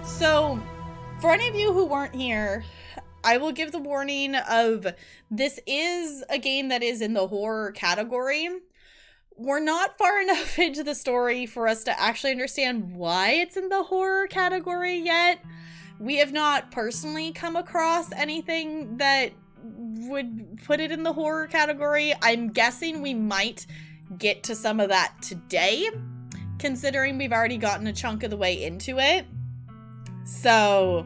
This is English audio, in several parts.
So, for any of you who weren't here, I will give the warning of this is a game that is in the horror category. We're not far enough into the story for us to actually understand why it's in the horror category yet. We have not personally come across anything that would put it in the horror category. I'm guessing we might get to some of that today, considering we've already gotten a chunk of the way into it. So,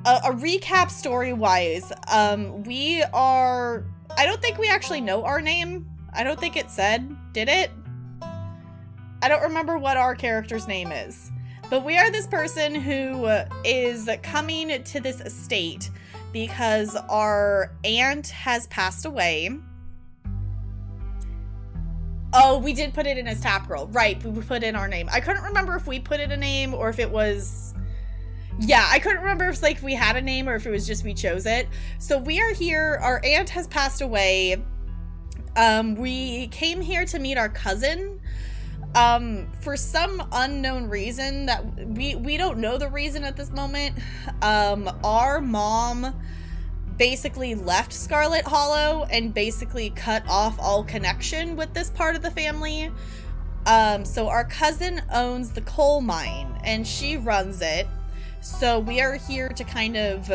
a recap story-wise, I don't think we actually know our name. I don't think it said, did it? I don't remember what our character's name is. But we are this person who is coming to this estate because our aunt has passed away. Oh, we did put it in as Tap Girl. Right, we put in our name. I couldn't remember if we put in a name or if it was... Yeah, I couldn't remember if like we had a name or if it was just we chose it. So we are here. Our aunt has passed away. We came here to meet our cousin. For some unknown reason that we don't know the reason at this moment. Our mom basically left Scarlet Hollow and basically cut off all connection with this part of the family. So our cousin owns the coal mine and she runs it. So we are here to kind of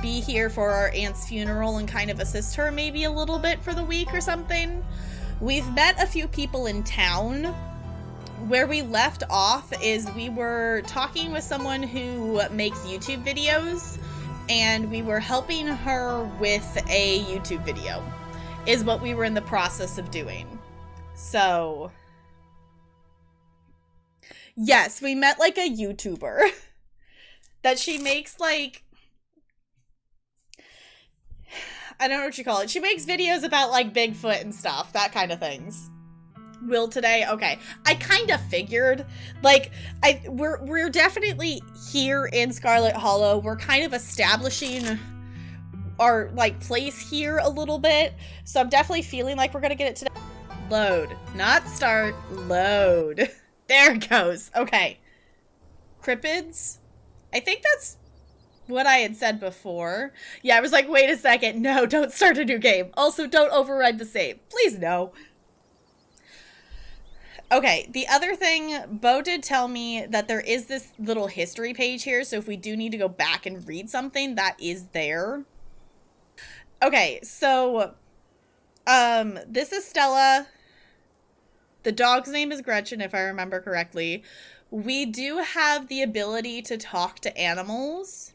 be here for our aunt's funeral and kind of assist her maybe a little bit for the week or something. We've met a few people in town. Where we left off is we were talking with someone who makes YouTube videos, and we were helping her with a YouTube video, is what we were in the process of doing. So, yes, we met like a YouTuber that she makes like, I don't know what you call it. She makes videos about like Bigfoot and stuff, that kind of things. Will today? Okay. I kind of figured, like, we're definitely here in Scarlet Hollow. We're kind of establishing our, like, place here a little bit. So I'm definitely feeling like we're gonna get it today. Load. Not start. Load. There it goes. Okay. Cryptids? I think that's what I had said before. Yeah, I was like, wait a second. No, don't start a new game. Also, don't override the save. Please, no. Okay, the other thing, Bo did tell me that there is this little history page here, so if we do need to go back and read something, that is there. Okay, so, this is Stella. The dog's name is Gretchen, if I remember correctly. We do have the ability to talk to animals.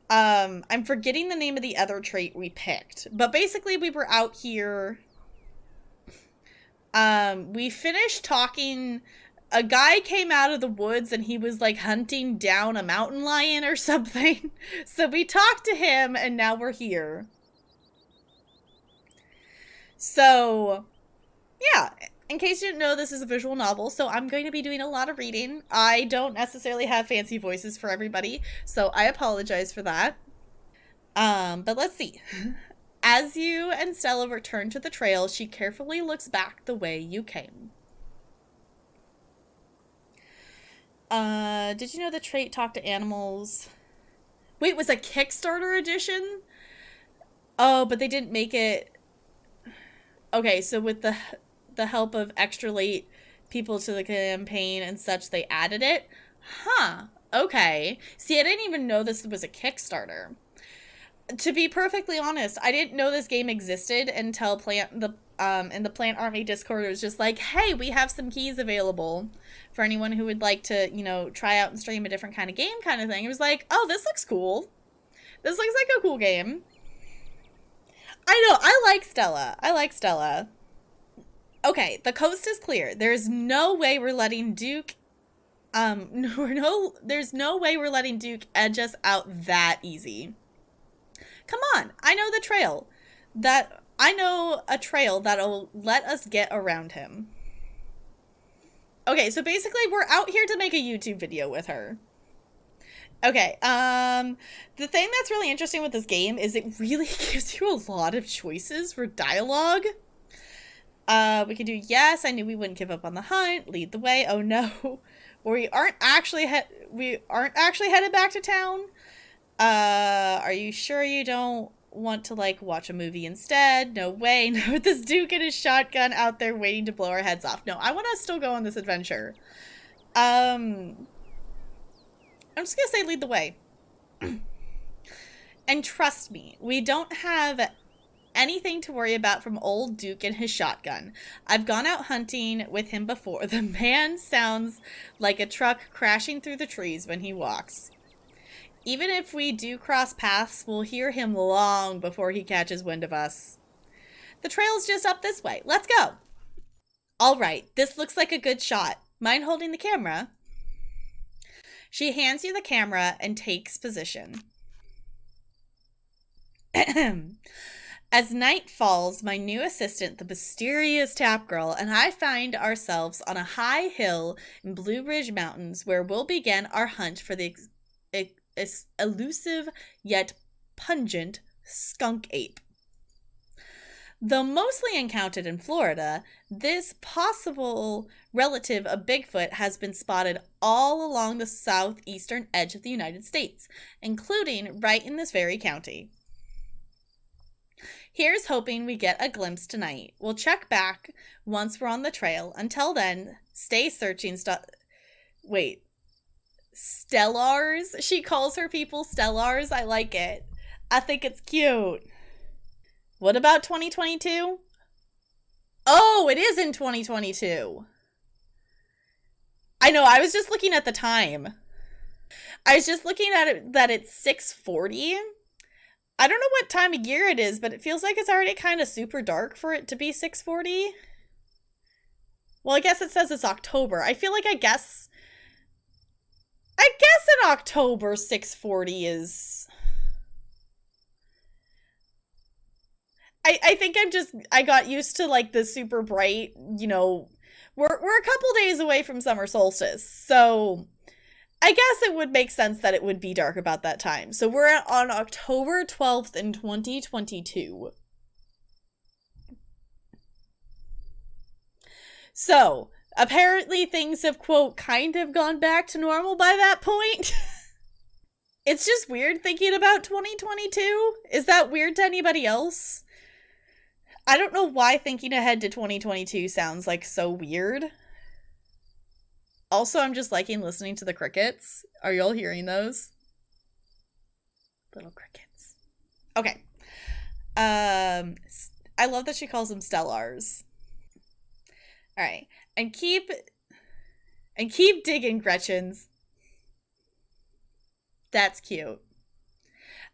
I'm forgetting the name of the other trait we picked, but basically we were out here... we finished talking, a guy came out of the woods and he was like hunting down a mountain lion or something. So we talked to him and now we're here. So, yeah, in case you didn't know, this is a visual novel, so I'm going to be doing a lot of reading. I don't necessarily have fancy voices for everybody, so I apologize for that. But let's see. As you and Stella return to the trail, she carefully looks back the way you came. Did you know the trait Talk to Animals? Wait, it was a Kickstarter edition? Oh, but they didn't make it... Okay, so with the help of extra late people to the campaign and such, they added it? Huh, okay. See, I didn't even know this was a Kickstarter. To be perfectly honest, I didn't know this game existed until in the Plant Army Discord, it was just like, hey, we have some keys available for anyone who would like to, you know, try out and stream a different kind of game kind of thing. It was like, oh, this looks cool. This looks like a cool game. I know, I like Stella. I like Stella. Okay, the coast is clear. There's no way we're letting Duke, there's no way we're letting Duke edge us out that easy. Come on, I know the trail. I know a trail that'll let us get around him. Okay, so basically we're out here to make a YouTube video with her. Okay, the thing that's really interesting with this game is it really gives you a lot of choices for dialogue. We can do yes, I knew we wouldn't give up on the hunt, lead the way, oh no. We aren't actually headed back to town. Are you sure you don't want to, like, watch a movie instead? No way. No, with this duke and his shotgun out there waiting to blow our heads off. No, I want to still go on this adventure. I'm just gonna say lead the way. And trust me, we don't have anything to worry about from old Duke and his shotgun. I've gone out hunting with him before. The man sounds like a truck crashing through the trees when he walks. Even if we do cross paths, we'll hear him long before he catches wind of us. The trail's just up this way. Let's go. All right, this looks like a good shot. Mind holding the camera? She hands you the camera and takes position. As night falls, my new assistant, the mysterious Tap Girl, and I find ourselves on a high hill in Blue Ridge Mountains where we'll begin our hunt for the elusive yet pungent skunk ape. Though mostly encountered in Florida, this possible relative of Bigfoot has been spotted all along the southeastern edge of the United States, including right in this very county. Here's hoping we get a glimpse tonight. We'll check back once we're on the trail. Until then, stay searching Stellars? She calls her people Stellars. I like it. I think it's cute. What about 2022? Oh, it is in 2022. I know, I was just looking at the time. I was just looking at it that it's 6:40. I don't know what time of year it is, but it feels like it's already kind of super dark for it to be 6:40. Well, I guess it says it's October. I feel like I guess in October 6:40 is... I think I got used to, like, the super bright, you know, we're a couple days away from summer solstice, so I guess it would make sense that it would be dark about that time. So we're on October 12th in 2022. So, apparently things have, quote, kind of gone back to normal by that point. It's just weird thinking about 2022. Is that weird to anybody else? I don't know why thinking ahead to 2022 sounds, like, so weird. Also, I'm just liking listening to the crickets. Are y'all hearing those? Little crickets. Okay. I love that she calls them Stellars. Alright. And keep digging, Gretchens. That's cute.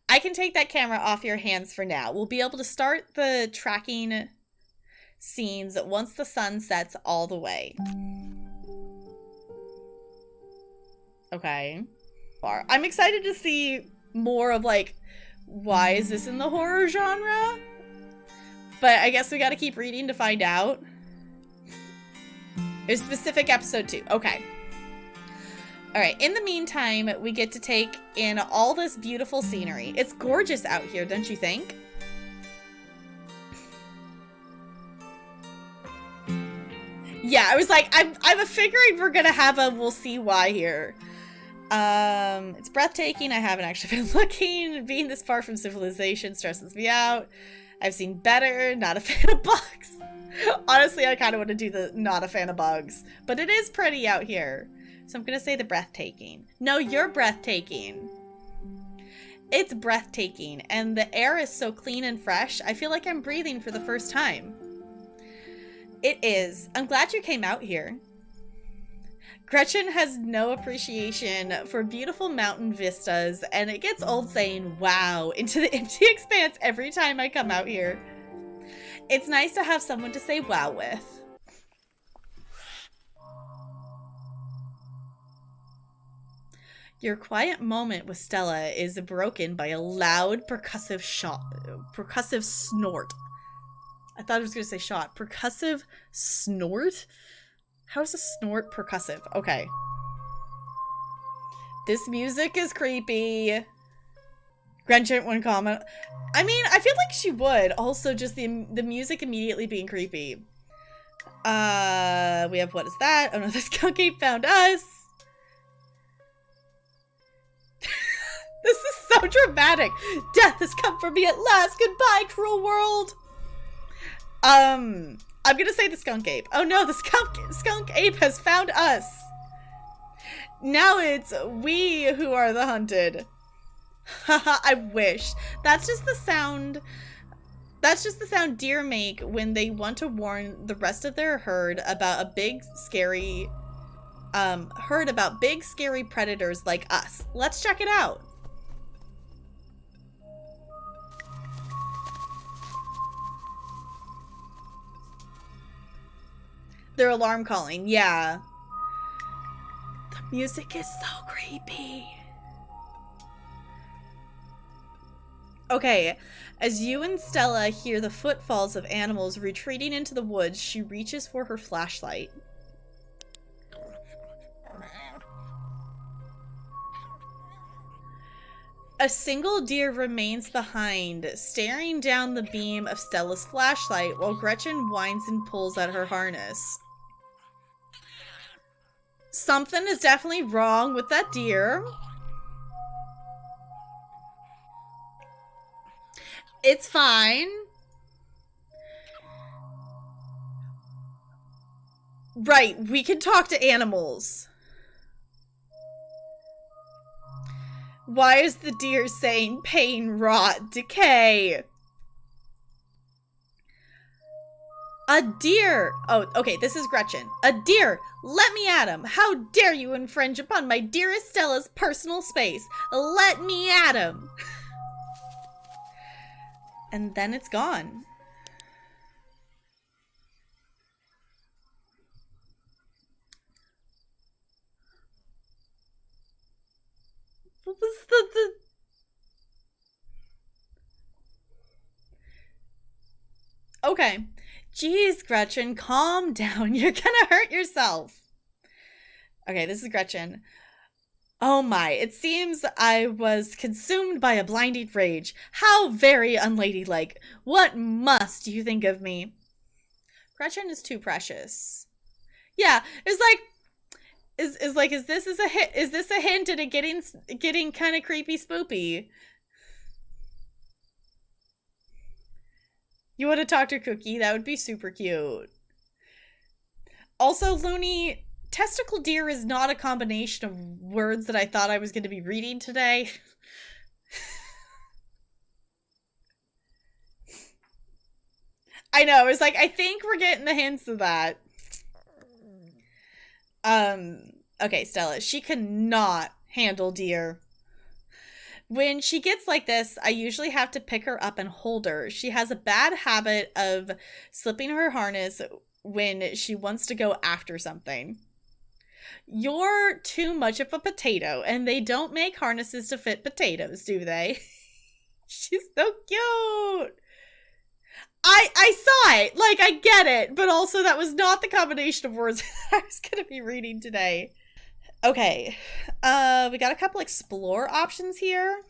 I can take that camera off your hands for now. We'll be able to start the tracking scenes once the sun sets all the way. Okay. I'm excited to see more of, like, why is this in the horror genre? But I guess we gotta keep reading to find out. There's specific episode 2. Okay. Alright, in the meantime, we get to take in all this beautiful scenery. It's gorgeous out here, don't you think? Yeah, I was like, I'm figuring we're gonna have a we'll see why here. It's breathtaking. I haven't actually been looking. Being this far from civilization stresses me out. I've seen better. Not a fan of bugs. Honestly, I kind of want to do the not a fan of bugs. But it is pretty out here. So I'm going to say the breathtaking. No, you're breathtaking. It's breathtaking. And the air is so clean and fresh. I feel like I'm breathing for the first time. It is. I'm glad you came out here. Gretchen has no appreciation for beautiful mountain vistas, and it gets old saying wow into the empty expanse every time I come out here. It's nice to have someone to say wow with. Your quiet moment with Stella is broken by a loud percussive snort. I thought I was going to say shot. Percussive snort? How is a snort percussive? Okay. This music is creepy. Gretchen, one comment. I mean, I feel like she would. Also, just the music immediately being creepy. We have, what is that? Oh no, the skunk ape found us. This is so dramatic. Death has come for me at last. Goodbye, cruel world. I'm gonna say the skunk ape. Oh no, the skunk ape has found us. Now it's we who are the hunted. Haha, I wish. That's just the sound deer make when they want to warn the rest of their herd about a big scary predators like us. Let's check it out. They're alarm calling, yeah. The music is so creepy. Okay, as you and Stella hear the footfalls of animals retreating into the woods, she reaches for her flashlight. A single deer remains behind, staring down the beam of Stella's flashlight while Gretchen whines and pulls at her harness. Something is definitely wrong with that deer. It's fine. Right, we can talk to animals. Why is the deer saying pain, rot, decay? A deer! Oh, okay, this is Gretchen. A deer! Let me at him! How dare you infringe upon my dearest Stella's personal space? Let me at him! And then it's gone. What was the... Okay. Jeez, Gretchen, calm down. You're gonna hurt yourself. Okay, this is Gretchen. Oh my, it seems I was consumed by a blinding rage. How very unladylike. What must you think of me? Gretchen is too precious. Yeah, it's like, is this a hint at it getting kind of creepy spoopy? You want to talk to Cookie? That would be super cute. Also, Looney, testicle deer is not a combination of words that I thought I was going to be reading today. I know, it's like, I think we're getting the hints of that. Okay, Stella, she cannot handle deer. When she gets like this, I usually have to pick her up and hold her. She has a bad habit of slipping her harness when she wants to go after something. You're too much of a potato, and they don't make harnesses to fit potatoes, do they? She's so cute. I saw it. Like, I get it. But also, that was not the combination of words that I was going to be reading today. Okay. We got a couple explore options here.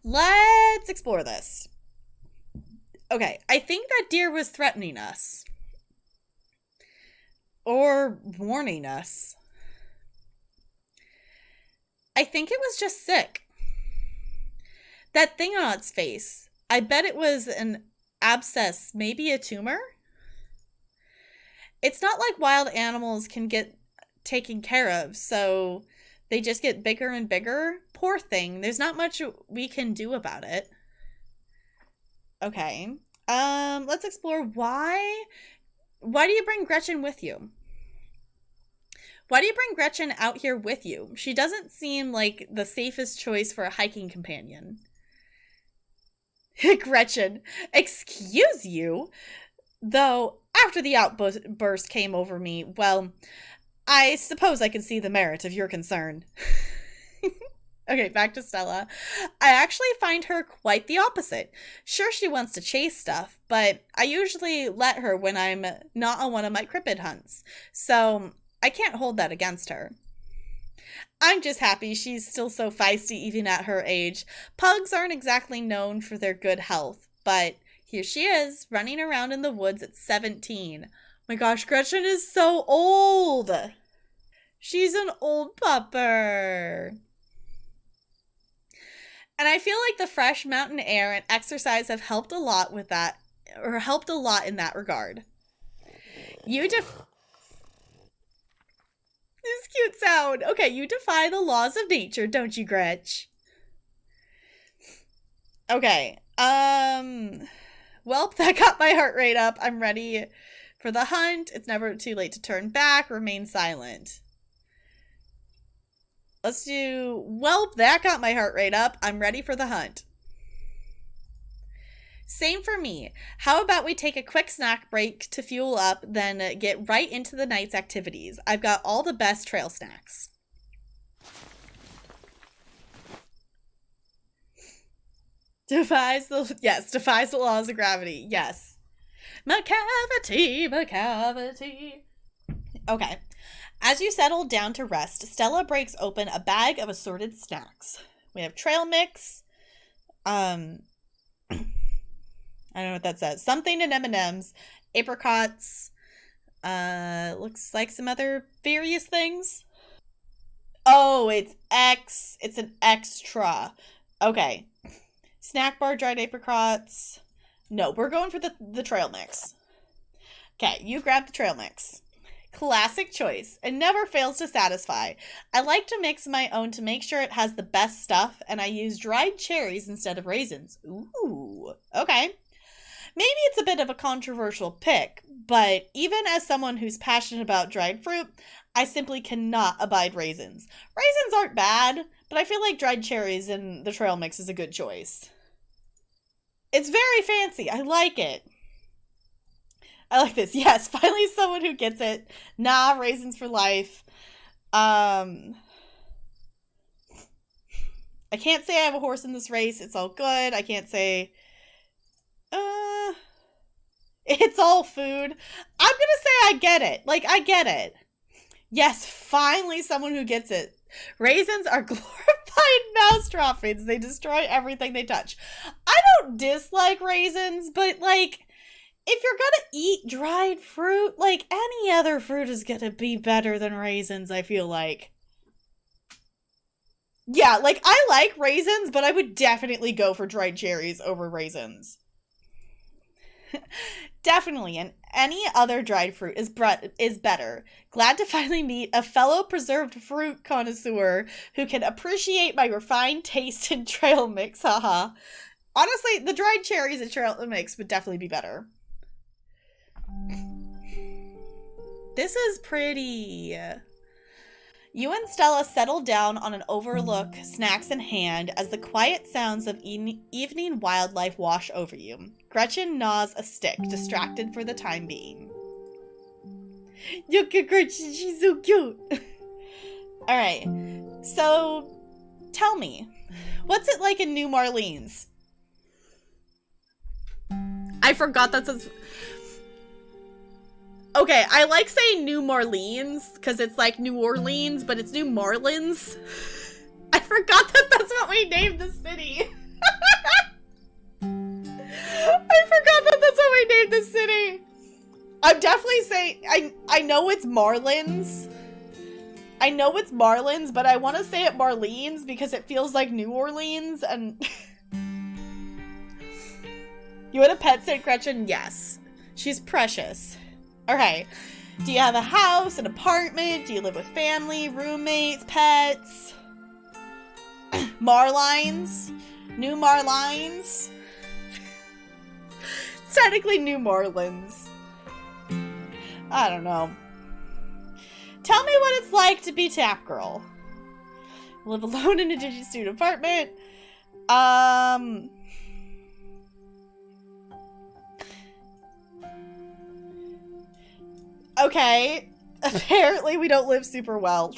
Let's explore this. Okay. I think that deer was threatening us. Or warning us. I think it was just sick. That thing on its face. I bet it was an abscess, maybe a tumor. It's not like wild animals can get taken care of, so they just get bigger and bigger. Poor thing. There's not much we can do about it. Okay. Let's explore why do you bring Gretchen with you? Why do you bring Gretchen out here with you? She doesn't seem like the safest choice for a hiking companion. Gretchen, excuse you? Though, after the outburst came over me, well, I suppose I can see the merit of your concern. Okay, back to Stella. I actually find her quite the opposite. Sure, she wants to chase stuff, but I usually let her when I'm not on one of my cryptid hunts, so I can't hold that against her. I'm just happy she's still so feisty even at her age. Pugs aren't exactly known for their good health, but here she is, running around in the woods at 17. My gosh, Gretchen is so old. She's an old pupper. And I feel like the fresh mountain air and exercise have helped a lot with that, or helped a lot in that regard. This cute sound. Okay, you defy the laws of nature, don't you, Gretch? Okay. Well, that got my heart rate up. I'm ready for the hunt. It's never too late to turn back. Remain silent. Let's do... Well, that got my heart rate up. I'm ready for the hunt. Same for me. How about we take a quick snack break to fuel up, then get right into the night's activities. I've got all the best trail snacks. Defies the laws of gravity. Yes. Macavity. Okay. As you settle down to rest, Stella breaks open a bag of assorted snacks. We have trail mix. I don't know what that says. Something in M&M's, apricots. Looks like some other various things. Oh, it's an extra. Okay. Snack bar, dried apricots. No, we're going for the trail mix. Okay, you grab the trail mix. Classic choice. It never fails to satisfy. I like to mix my own to make sure it has the best stuff, and I use dried cherries instead of raisins. Ooh, okay. Maybe it's a bit of a controversial pick, but even as someone who's passionate about dried fruit, I simply cannot abide raisins. Raisins aren't bad, but I feel like dried cherries in the trail mix is a good choice. It's very fancy. I like it. I like this. Yes, finally someone who gets it. Nah, raisins for life. I can't say I have a horse in this race. It's all good. I can't say... It's all food. I'm gonna say I get it. Like, I get it. Yes, finally someone who gets it. Raisins are glorified mouse droppings. They destroy everything they touch. I don't dislike raisins, but, like, if you're gonna eat dried fruit, like, any other fruit is gonna be better than raisins, I feel like. Yeah, like, I like raisins, but I would definitely go for dried cherries over raisins. Definitely, and any other dried fruit is better. Glad to finally meet a fellow preserved fruit connoisseur who can appreciate my refined taste in trail mix, haha. Honestly, the dried cherries and trail mix would definitely be better. This is pretty. You and Stella settle down on an overlook, snacks in hand, as the quiet sounds of evening wildlife wash over you. Gretchen gnaws a stick, distracted for the time being. Look at Gretchen, she's so cute. Alright, so tell me, what's it like in New Marlene's? I forgot that's... Okay, I like saying New Marlene's because it's like New Orleans, but it's New Marlins. I forgot that that's what we named the city. I forgot that that's what we named the city. I'm definitely saying, I know it's Marlins. I know it's Marlins, but I want to say it Marlene's because it feels like New Orleans and... You want a pet, St. Gretchen? Yes. She's precious. Okay, do you have a house, an apartment? Do you live with family, roommates, pets? Marlines? New Marlines? It's technically New Marlins. I don't know. Tell me what it's like to be Tap Girl. Live alone in a dingy student apartment. Okay, apparently we don't live super well.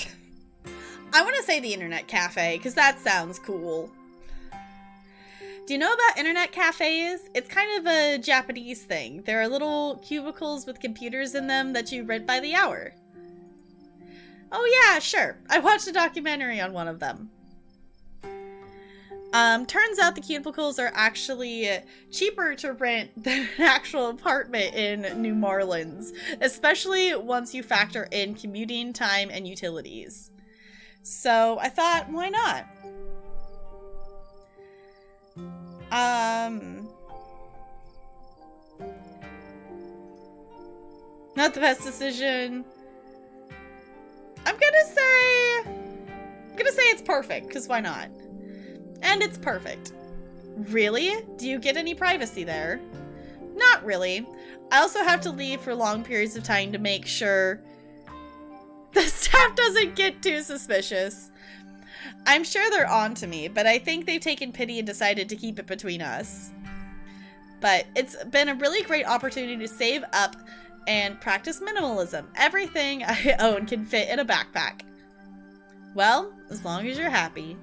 I want to say the internet cafe, because that sounds cool. Do you know about internet cafes? It's kind of a Japanese thing. There are little cubicles with computers in them that you rent by the hour. Oh yeah, sure. I watched a documentary on one of them. Turns out the cubicles are actually cheaper to rent than an actual apartment in New Marlins, especially once you factor in commuting time and utilities. So I thought, why not? Not the best decision. I'm gonna say it's perfect, because why not? And it's perfect. Really? Do you get any privacy there? Not really. I also have to leave for long periods of time to make sure the staff doesn't get too suspicious. I'm sure they're on to me, but I think they've taken pity and decided to keep it between us. But it's been a really great opportunity to save up and practice minimalism. Everything I own can fit in a backpack. Well, as long as you're happy.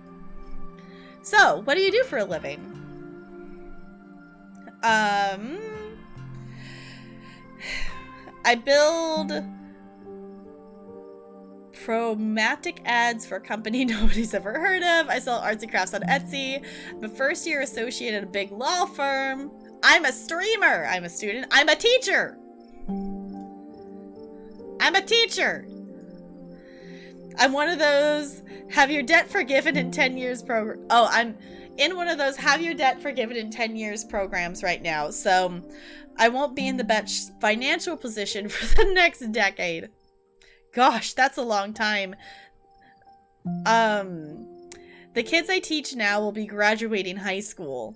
So, what do you do for a living? I build chromatic ads for a company nobody's ever heard of. I sell arts and crafts on Etsy. I'm a first-year associate at a big law firm. I'm a streamer. I'm a student. I'm a teacher. I'm a teacher. I'm one of those have your debt forgiven in 10 years program. Oh, I'm in one of those have your debt forgiven in 10 years programs right now. So I won't be in the best financial position for the next decade. Gosh, that's a long time. The kids I teach now will be graduating high school.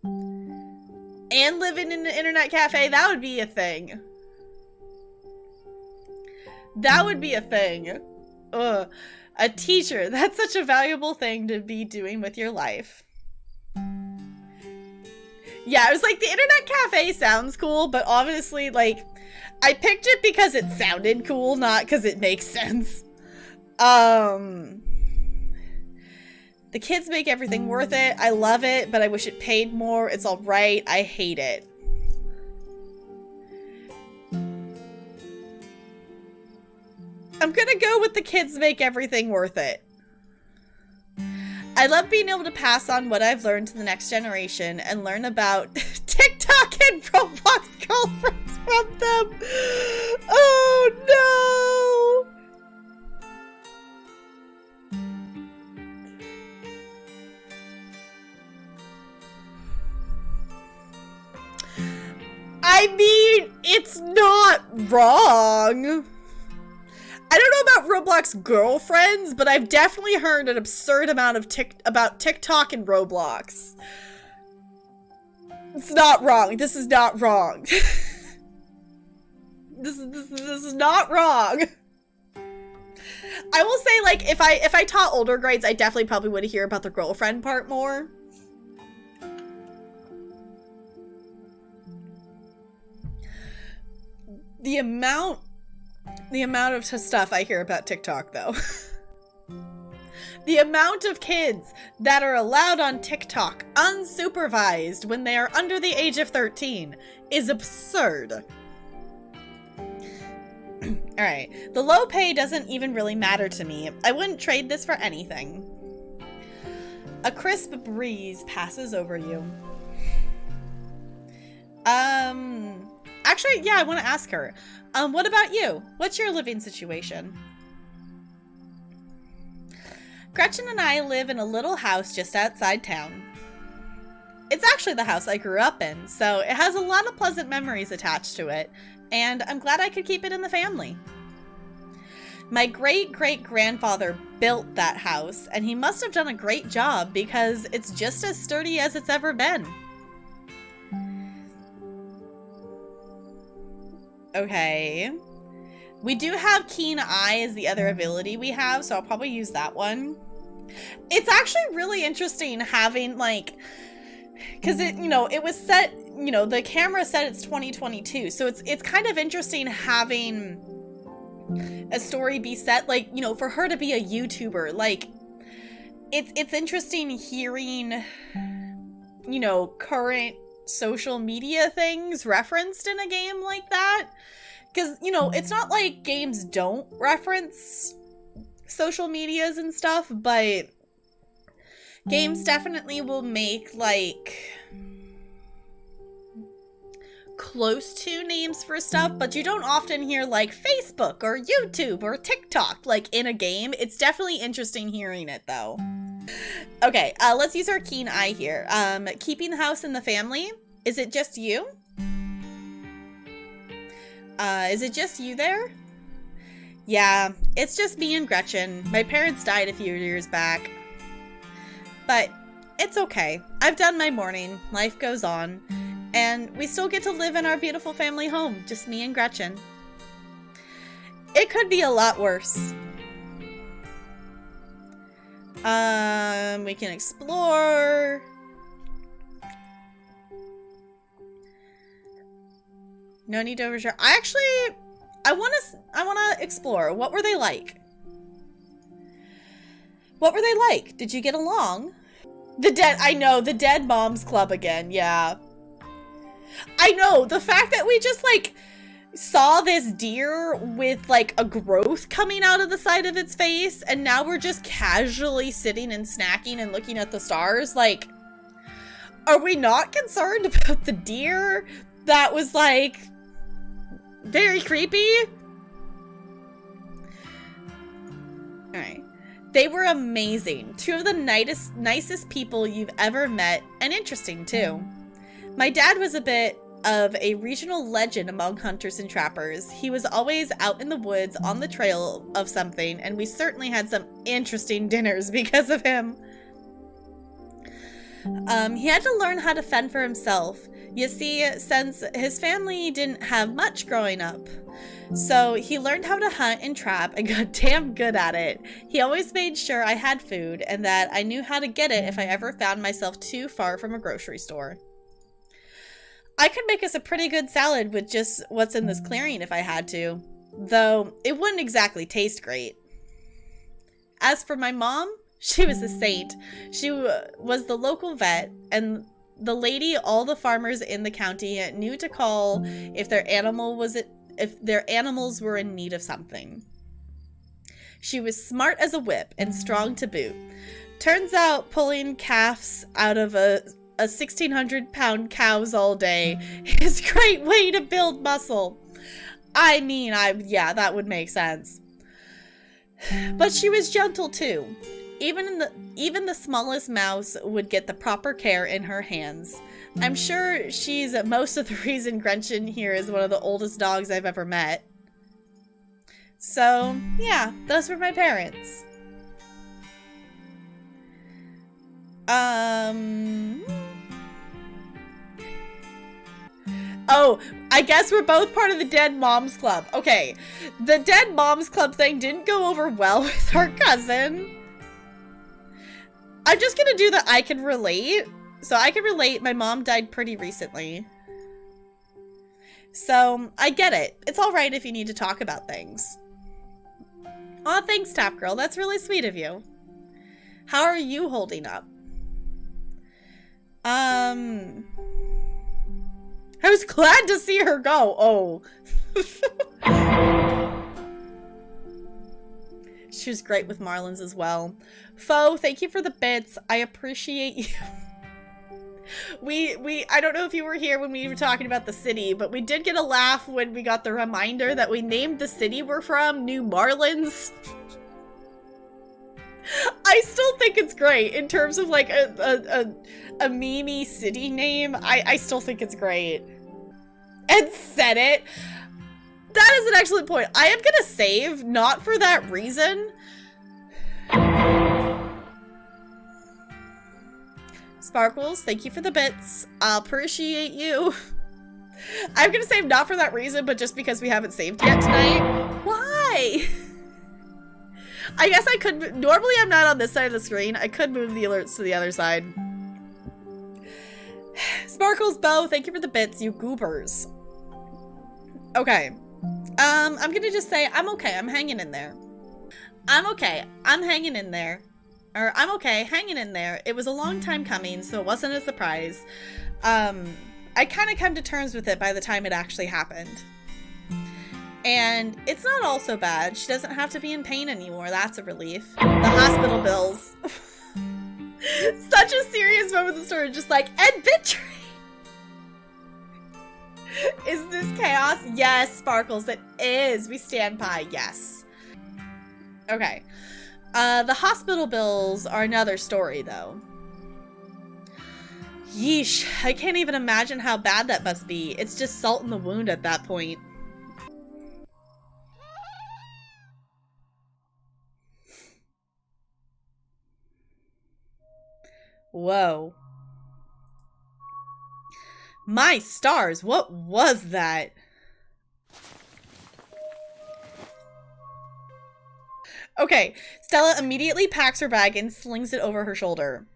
And living in an internet cafe, that would be a thing. That would be a thing. Ugh. A teacher, that's such a valuable thing to be doing with your life. Yeah, it was like the internet cafe sounds cool, but obviously, like, I picked it because it sounded cool, not because it makes sense. The kids make everything worth it. I love it, but I wish it paid more. It's alright. I hate it. I'm gonna go with the kids make everything worth it. I love being able to pass on what I've learned to the next generation and learn about TikTok and Roblox girlfriends from them. Oh no! I mean, it's not wrong. I don't know about Roblox girlfriends, but I've definitely heard an absurd amount of about TikTok and Roblox. It's not wrong. This is not wrong. This is not wrong. I will say, like, if I taught older grades, I definitely probably would hear about the girlfriend part more. The amount of stuff I hear about TikTok, though. The amount of kids that are allowed on TikTok unsupervised when they are under the age of 13 is absurd. Alright, the low pay doesn't even really matter to me. I wouldn't trade this for anything. A crisp breeze passes over you. Actually, yeah, I want to ask her. What about you? What's your living situation? Gretchen and I live in a little house just outside town. It's actually the house I grew up in, so it has a lot of pleasant memories attached to it, and I'm glad I could keep it in the family. My great-great-grandfather built that house, and he must have done a great job because it's just as sturdy as it's ever been. Okay. We do have Keen Eye as the other ability we have, so I'll probably use that one. It's actually really interesting having, like, because it, you know, it was set, you know, the camera said it's 2022, so it's kind of interesting having a story be set, like, you know, for her to be a YouTuber, like, it's interesting hearing, you know, current social media things referenced in a game like that, Because, you know, it's not like games don't reference social medias and stuff, but games definitely will make, like, close to names for stuff, but you don't often hear, like, Facebook or YouTube or TikTok, like, in a game. It's definitely interesting hearing it, though. Okay, let's use our keen eye here. Keeping the house and the family. Is it just you? Is it just you there? Yeah, it's just me and Gretchen. My parents died a few years back. But it's okay. I've done my mourning. Life goes on. And we still get to live in our beautiful family home. Just me and Gretchen. It could be a lot worse. We can explore. No need to overshare. I want to explore. What were they like? What were they like? Did you get along? I know, the Dead Moms Club again. Yeah. I know, the fact that we just, like, saw this deer with, like, a growth coming out of the side of its face, and now we're just casually sitting and snacking and looking at the stars. Like, are we not concerned about the deer that was, like, very creepy? Alright. They were amazing. Two of the nicest people you've ever met, and interesting, too. My dad was a bit of a regional legend among hunters and trappers. He was always out in the woods on the trail of something, and we certainly had some interesting dinners because of him. He had to learn how to fend for himself. You see, since his family didn't have much growing up, so he learned how to hunt and trap and got damn good at it. He always made sure I had food and that I knew how to get it if I ever found myself too far from a grocery store. I could make us a pretty good salad with just what's in this clearing if I had to, though it wouldn't exactly taste great. As for my mom, she was a saint. She was the local vet, and the lady all the farmers in the county knew to call if their animals were in need of something. She was smart as a whip and strong to boot. Turns out pulling calves out of a 1,600-pound cows all day is a great way to build muscle. I mean, yeah, that would make sense. But she was gentle too. Even the smallest mouse would get the proper care in her hands. I'm sure she's most of the reason Gretchen here is one of the oldest dogs I've ever met. So, yeah, those were my parents. Oh, I guess we're both part of the Dead Moms Club. Okay, the Dead Moms Club thing didn't go over well with our cousin. I'm just gonna do that I can relate. So I can relate, my mom died pretty recently. So, I get it. It's alright if you need to talk about things. Aw, thanks, Tap Girl. That's really sweet of you. How are you holding up? I was glad to see her go. Oh. She was great with Marlins as well. Fo, thank you for the bits. I appreciate you. I don't know if you were here when we were talking about the city, but we did get a laugh when we got the reminder that we named the city we're from New Marlins. I still think it's great in terms of like a meme-y city name. I still think it's great. And said it. That is an excellent point. I am gonna save, not for that reason. Sparkles, thank you for the bits. I'll appreciate you. I'm gonna save not for that reason, but just because we haven't saved yet tonight. Why? I guess I could, normally I'm not on this side of the screen. I could move the alerts to the other side. Sparkles Bow, thank you for the bits, you goobers. Okay. I'm gonna just say, I'm okay, I'm hanging in there. I'm okay, I'm hanging in there. Or, I'm okay, hanging in there. It was a long time coming, so it wasn't a surprise. I kind of come to terms with it by the time it actually happened. And it's not all so bad. She doesn't have to be in pain anymore. That's a relief. The hospital bills. Such a serious moment in the story. Just like, and Bitray. Is this chaos? Yes, Sparkles, it is. We stand by, yes. Okay. The hospital bills are another story, though. Yeesh. I can't even imagine how bad that must be. It's just salt in the wound at that point. Whoa. My stars, what was that? Okay, Stella immediately packs her bag and slings it over her shoulder.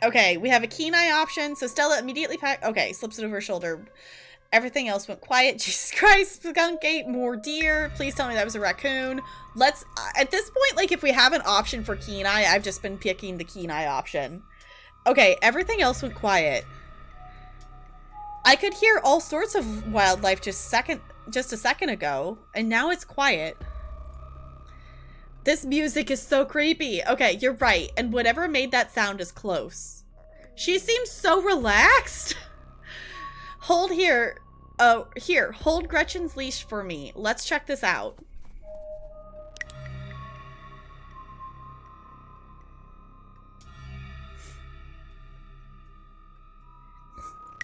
Okay, we have a Kenai option, so Stella immediately slips it over her shoulder. Everything else went quiet. Jesus Christ, skunk ate more deer. Please tell me that was a raccoon. Let's, at this point, like, if we have an option for Kenai, I've just been picking the Kenai option. Okay, everything else went quiet. I could hear all sorts of wildlife just a second ago, and now it's quiet. This music is so creepy. Okay, you're right, and whatever made that sound is close. She seems so relaxed. Hold here. Here, hold Gretchen's leash for me. Let's check this out.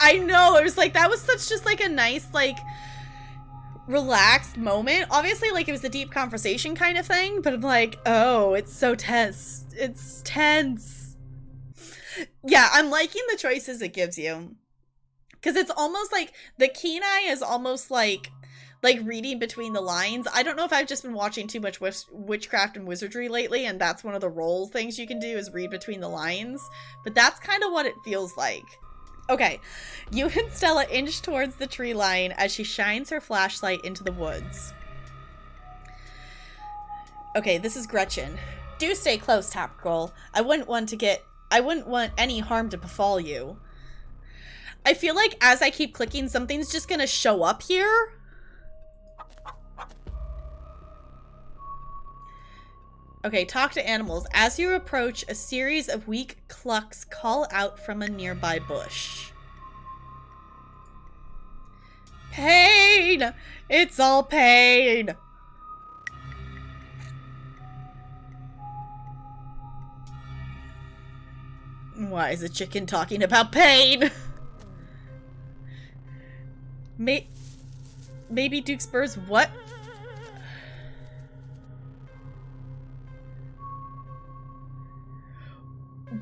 I know, it was like, that was such just like a nice, like, relaxed moment. Obviously, like, it was a deep conversation kind of thing, but I'm like, oh, it's so tense. It's tense. Yeah, I'm liking the choices it gives you. Because it's almost like, the Kenai is almost like reading between the lines. I don't know if I've just been watching too much witchcraft and wizardry lately, and that's one of the role things you can do is read between the lines. But that's kind of what it feels like. Okay, you and Stella inch towards the tree line as she shines her flashlight into the woods. Okay, this is Gretchen. Do stay close, Tap Girl. I wouldn't want any harm to befall you. I feel like as I keep clicking, something's just gonna show up here. Okay, talk to animals. As you approach, a series of weak clucks call out from a nearby bush. Pain! It's all pain! Why is a chicken talking about pain? Maybe Duke's birds, what?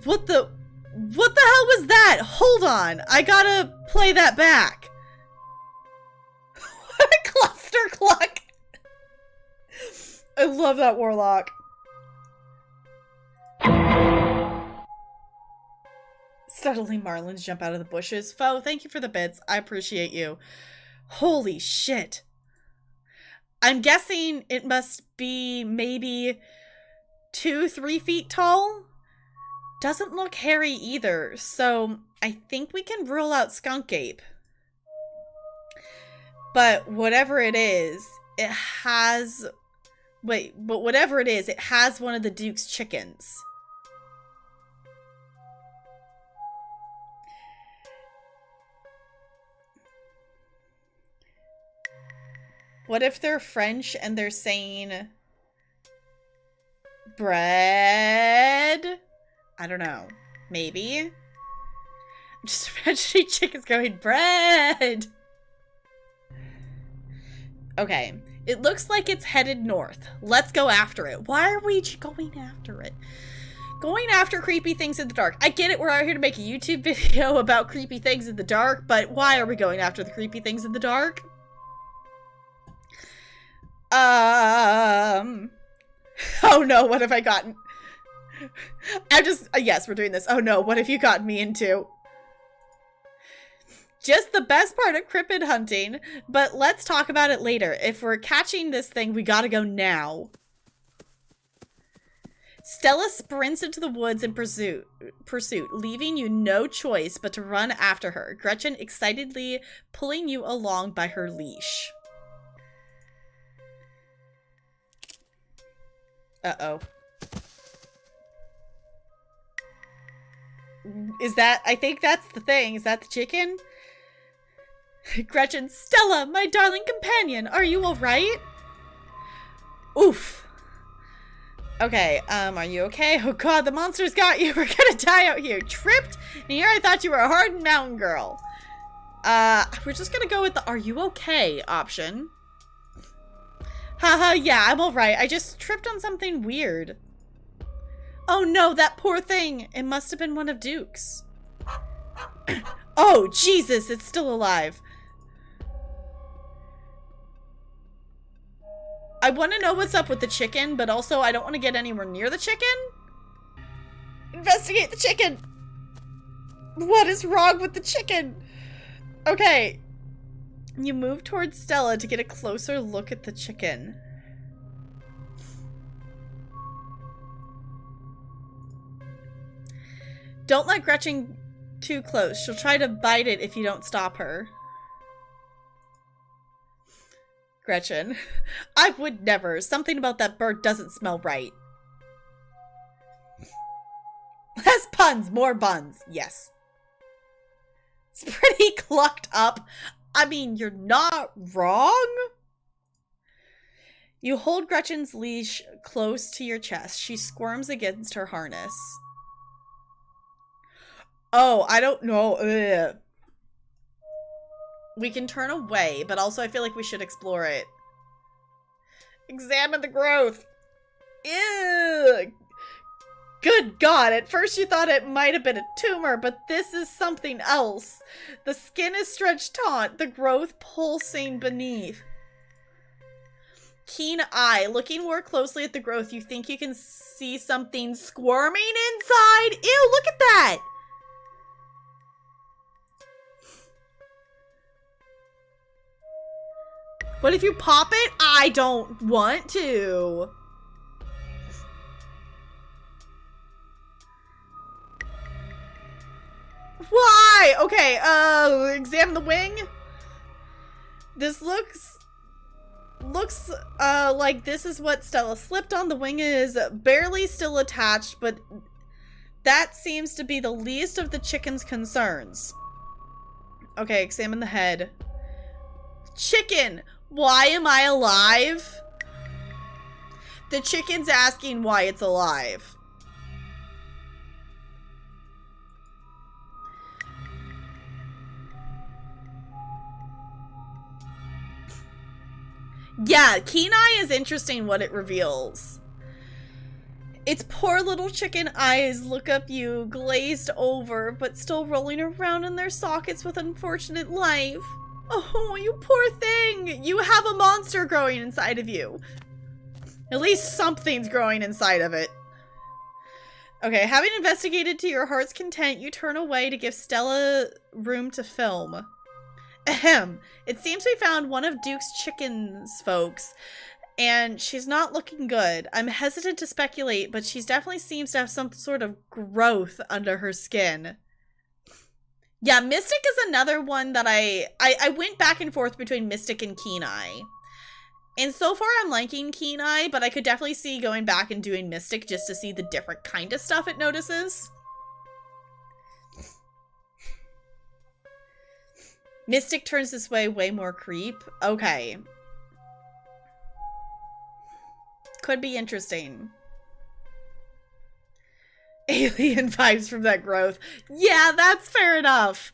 What the hell was that? Hold on, I gotta play that back. What a cluster cluck. I love that warlock. Suddenly marlins jump out of the bushes. Foe, thank you for the bits. I appreciate you. Holy shit. I'm guessing it must be maybe 2-3 feet tall. Doesn't look hairy either, so I think we can rule out skunk ape. But whatever it is, it has... Wait, but whatever it is, it has one of the Duke's chickens. What if they're French and they're saying bread? I don't know. Maybe. I'm just imagining chickens going bread. Okay. It looks like it's headed north. Let's go after it. Why are we going after it? Going after creepy things in the dark. I get it. We're out here to make a YouTube video about creepy things in the dark, but why are we going after the creepy things in the dark? Oh no, what have I gotten? Yes, we're doing this. Oh no, what have you gotten me into? Just the best part of cryptid hunting, but let's talk about it later. If we're catching this thing, we gotta go now. Stella sprints into the woods in pursuit, leaving you no choice but to run after her, Gretchen excitedly pulling you along by her leash. Uh-oh. Is that, I think that's the thing. Is that the chicken? Gretchen, Stella, my darling companion, are you alright? Oof. Okay, are you okay? Oh god, the monster's got you. We're gonna die out here. Tripped? And here I thought you were a hardened mountain girl. We're just gonna go with the are you okay option. Haha, yeah, I'm alright. I just tripped on something weird. Oh no, that poor thing. It must have been one of Duke's. Oh, Jesus, it's still alive. I want to know what's up with the chicken, but also I don't want to get anywhere near the chicken. Investigate the chicken. What is wrong with the chicken? Okay. You move towards Stella to get a closer look at the chicken. Don't let Gretchen too close. She'll try to bite it if you don't stop her. Gretchen. I would never. Something about that bird doesn't smell right. Less puns, more buns. Yes. It's pretty clucked up. I mean, you're not wrong. You hold Gretchen's leash close to your chest. She squirms against her harness. Oh, I don't know. Ugh. We can turn away, but also I feel like we should explore it. Examine the growth. Ew. Good God, at first you thought it might have been a tumor, but this is something else. The skin is stretched taut, the growth pulsing beneath. Keen eye. Looking more closely at the growth, you think you can see something squirming inside. Ew, look at that! What if you pop it? I don't want to. Why? Okay, examine the wing. This looks like this is what Stella slipped on. The wing is barely still attached, but that seems to be the least of the chicken's concerns. Okay, examine the head. Chicken! Why am I alive? The chicken's asking why it's alive. Yeah, keen eye is interesting what it reveals. Its poor little chicken eyes look up you, glazed over, but still rolling around in their sockets with unfortunate life. Oh, you poor thing! You have a monster growing inside of you. At least something's growing inside of it. Okay, having investigated to your heart's content, you turn away to give Stella room to film. Ahem. It seems we found one of Duke's chickens, folks, and she's not looking good. I'm hesitant to speculate, but she definitely seems to have some sort of growth under her skin. Yeah, Mystic is another one that I went back and forth between Mystic and Keen Eye. And so far I'm liking Keen Eye, but I could definitely see going back and doing Mystic just to see the different kind of stuff it notices. Mystic turns this way more creep. Okay. Could be interesting. Alien vibes from that growth. Yeah, that's fair enough.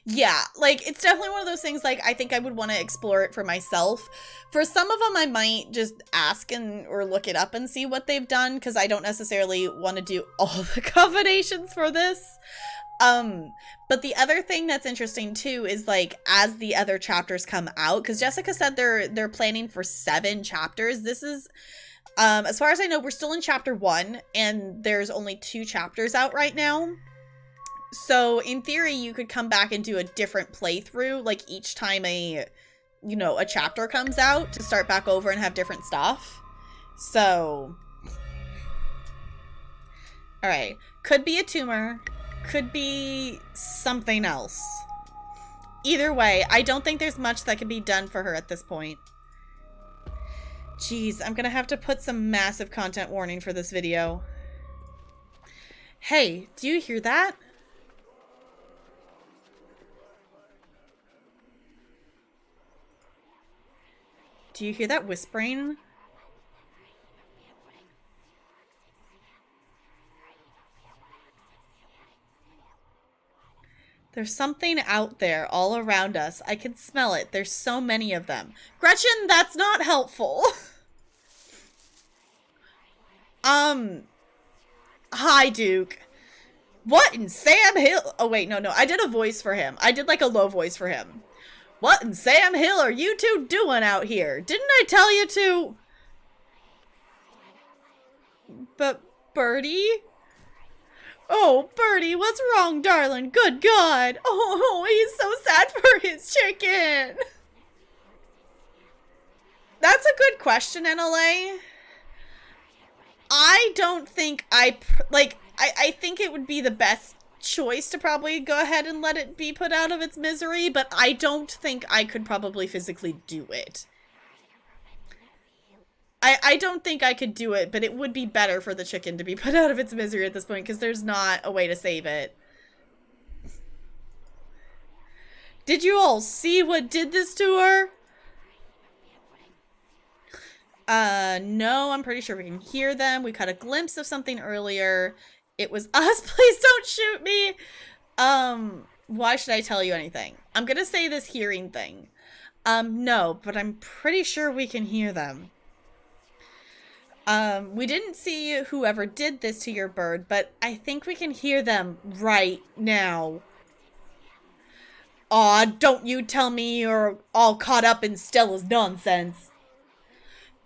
Yeah, like, it's definitely one of those things, like, I think I would want to explore it for myself. For some of them, I might just ask or look it up and see what they've done, because I don't necessarily want to do all the combinations for this. But the other thing that's interesting, too, is, like, as the other chapters come out, because Jessica said they're planning for 7 chapters. This is... as far as I know, we're still in chapter 1, and there's only 2 chapters out right now. So, in theory, you could come back and do a different playthrough, like, each time a chapter comes out, to start back over and have different stuff. So, All right. Could be a tumor. Could be something else. Either way, I don't think there's much that can be done for her at this point. Jeez, I'm gonna have to put some massive content warning for this video. Hey, do you hear that? Do you hear that whispering? There's something out there all around us. I can smell it. There's so many of them. Gretchen, that's not helpful. Hi, Duke. What in Sam Hill? Oh, wait, no. I did a voice for him. I did like a low voice for him. What in Sam Hill are you two doing out here? Didn't I tell you to? But Birdie? Oh, Birdie, what's wrong, darling? Good God. Oh, he's so sad for his chicken. That's a good question, NLA. I don't think I think it would be the best choice to probably go ahead and let it be put out of its misery, but I don't think I could probably physically do it. I don't think I could do it, but it would be better for the chicken to be put out of its misery at this point, because there's not a way to save it. Did you all see what did this to her? No, I'm pretty sure we can hear them. We caught a glimpse of something earlier. It was us. Please don't shoot me. Why should I tell you anything? I'm gonna say this hearing thing. No, but I'm pretty sure we can hear them. We didn't see whoever did this to your bird, but I think we can hear them right now. Aw, don't you tell me you're all caught up in Stella's nonsense.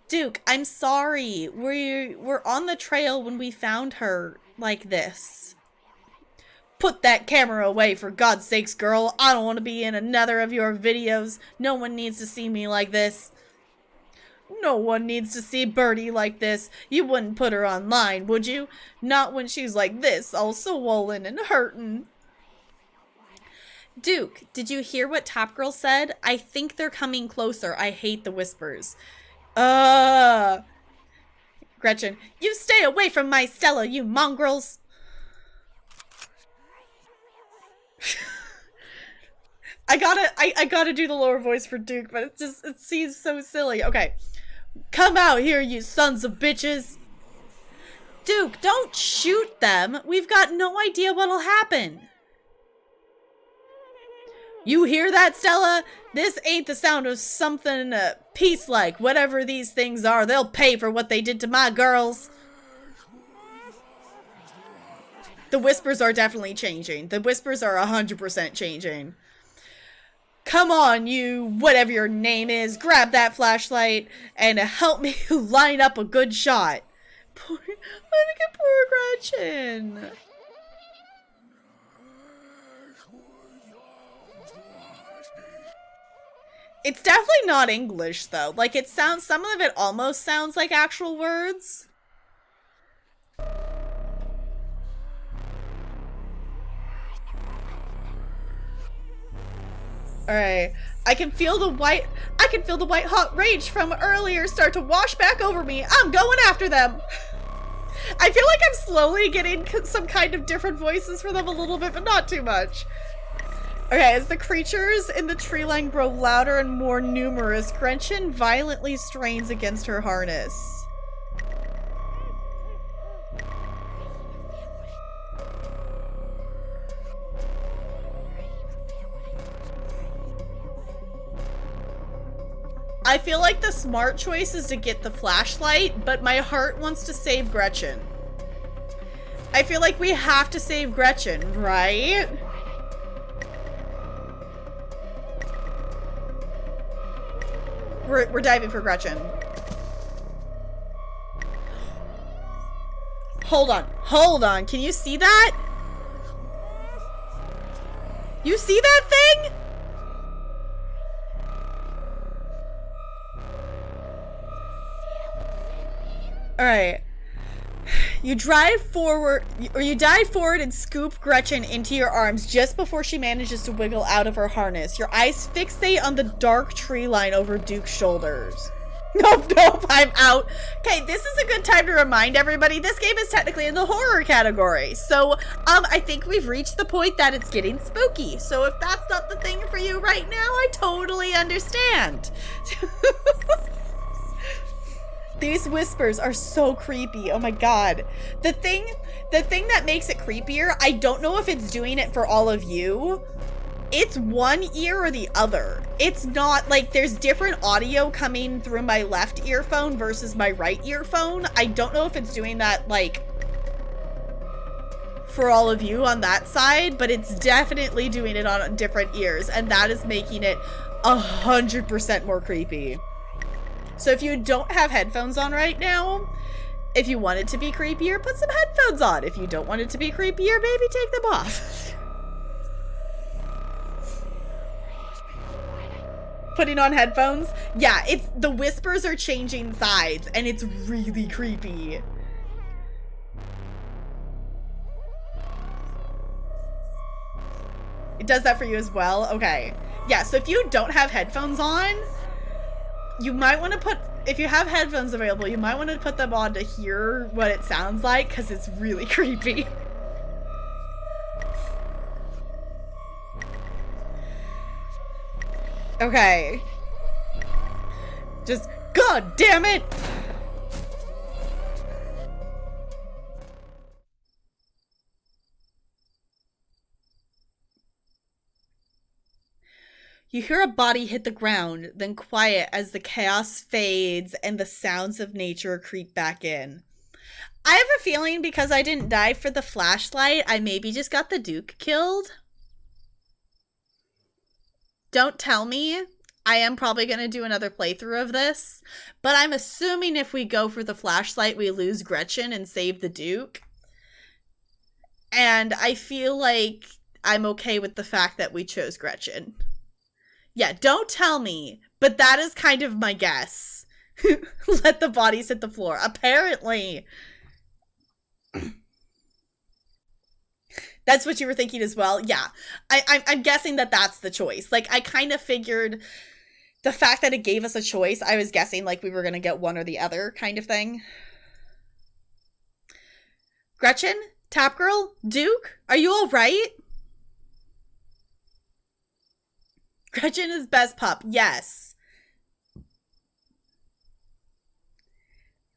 Duke, I'm sorry. We're on the trail when we found her like this. Put that camera away, for God's sakes, girl. I don't want to be in another of your videos. No one needs to see me like this. No one needs to see Birdie like this. You wouldn't put her online, would you? Not when she's like this, all swollen and hurting. Duke, did you hear what Top Girl said? I think they're coming closer. I hate the whispers. Gretchen, you stay away from my Stella, you mongrels. I gotta do the lower voice for Duke, but it seems so silly. Okay. Come out here, you sons of bitches. Duke, don't shoot them. We've got no idea what'll happen. You hear that, Stella? This ain't the sound of something peace-like. Whatever these things are, they'll pay for what they did to my girls. The whispers are definitely changing. The whispers are 100% changing. Come on, you, whatever your name is, grab that flashlight and help me line up a good shot. Poor Gretchen. It's definitely not English, though. Like, it sounds, some of it almost sounds like actual words. Alright. I can feel the white hot rage from earlier start to wash back over me. I'm going after them. I feel like I'm slowly getting some kind of different voices for them a little bit, but not too much. Okay, as the creatures in the tree line grow louder and more numerous, Gretchen violently strains against her harness. I feel like the smart choice is to get the flashlight, but my heart wants to save Gretchen. I feel like we have to save Gretchen, right? We're diving for Gretchen. Hold on. Can you see that? You see that thing? Alright. You dive forward and scoop Gretchen into your arms just before she manages to wiggle out of her harness. Your eyes fixate on the dark tree line over Duke's shoulders. Nope, I'm out. Okay, this is a good time to remind everybody this game is technically in the horror category. So, I think we've reached the point that it's getting spooky. So if that's not the thing for you right now, I totally understand. These whispers are so creepy. Oh my god. The thing that makes it creepier, I don't know if it's doing it for all of you. It's one ear or the other. It's not like there's different audio coming through my left earphone versus my right earphone. I don't know if it's doing that like for all of you on that side, but it's definitely doing it on different ears, and that is making it 100% more creepy. So if you don't have headphones on right now, if you want it to be creepier, put some headphones on. If you don't want it to be creepier, maybe take them off. Putting on headphones? Yeah, it's the whispers are changing sides and it's really creepy. It does that for you as well? Okay. Yeah, so if you don't have headphones on, you might want to put, if you have headphones available, you might want to put them on to hear what it sounds like, because it's really creepy. Okay. Just, god damn it! You hear a body hit the ground, then quiet as the chaos fades and the sounds of nature creep back in. I have a feeling because I didn't die for the flashlight, I maybe just got the Duke killed. Don't tell me. I am probably going to do another playthrough of this, but I'm assuming if we go for the flashlight, we lose Gretchen and save the Duke. And I feel like I'm okay with the fact that we chose Gretchen. Yeah, don't tell me, but that is kind of my guess. Let the bodies hit the floor. Apparently. That's what you were thinking as well? Yeah. I'm guessing that that's the choice. Like, I kind of figured the fact that it gave us a choice, I was guessing like we were going to get one or the other kind of thing. Gretchen? Tap Girl? Duke? Are you all right? Gretchen is best pup. Yes.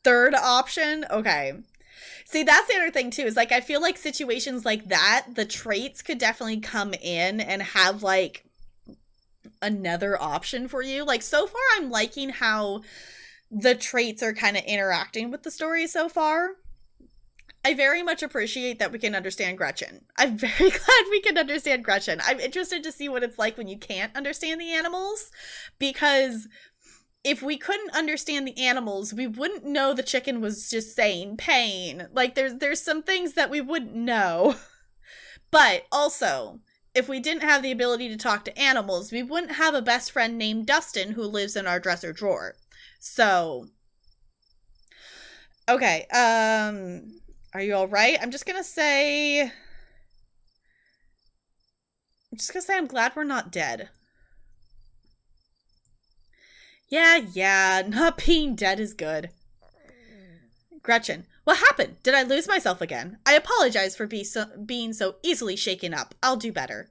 Third option? Okay. See, that's the other thing too, is like I feel like situations like that, the traits could definitely come in and have like another option for you. Like so far I'm liking how the traits are kind of interacting with the story so far. I very much appreciate that we can understand Gretchen. I'm very glad we can understand Gretchen. I'm interested to see what it's like when you can't understand the animals, because if we couldn't understand the animals, we wouldn't know the chicken was just saying pain. Like there's some things that we wouldn't know. But also, if we didn't have the ability to talk to animals, we wouldn't have a best friend named Dustin who lives in our dresser drawer. So, okay, are you all right? I'm just gonna say I'm glad we're not dead. Yeah, not being dead is good. Gretchen, what happened? Did I lose myself again? I apologize for being so easily shaken up. I'll do better.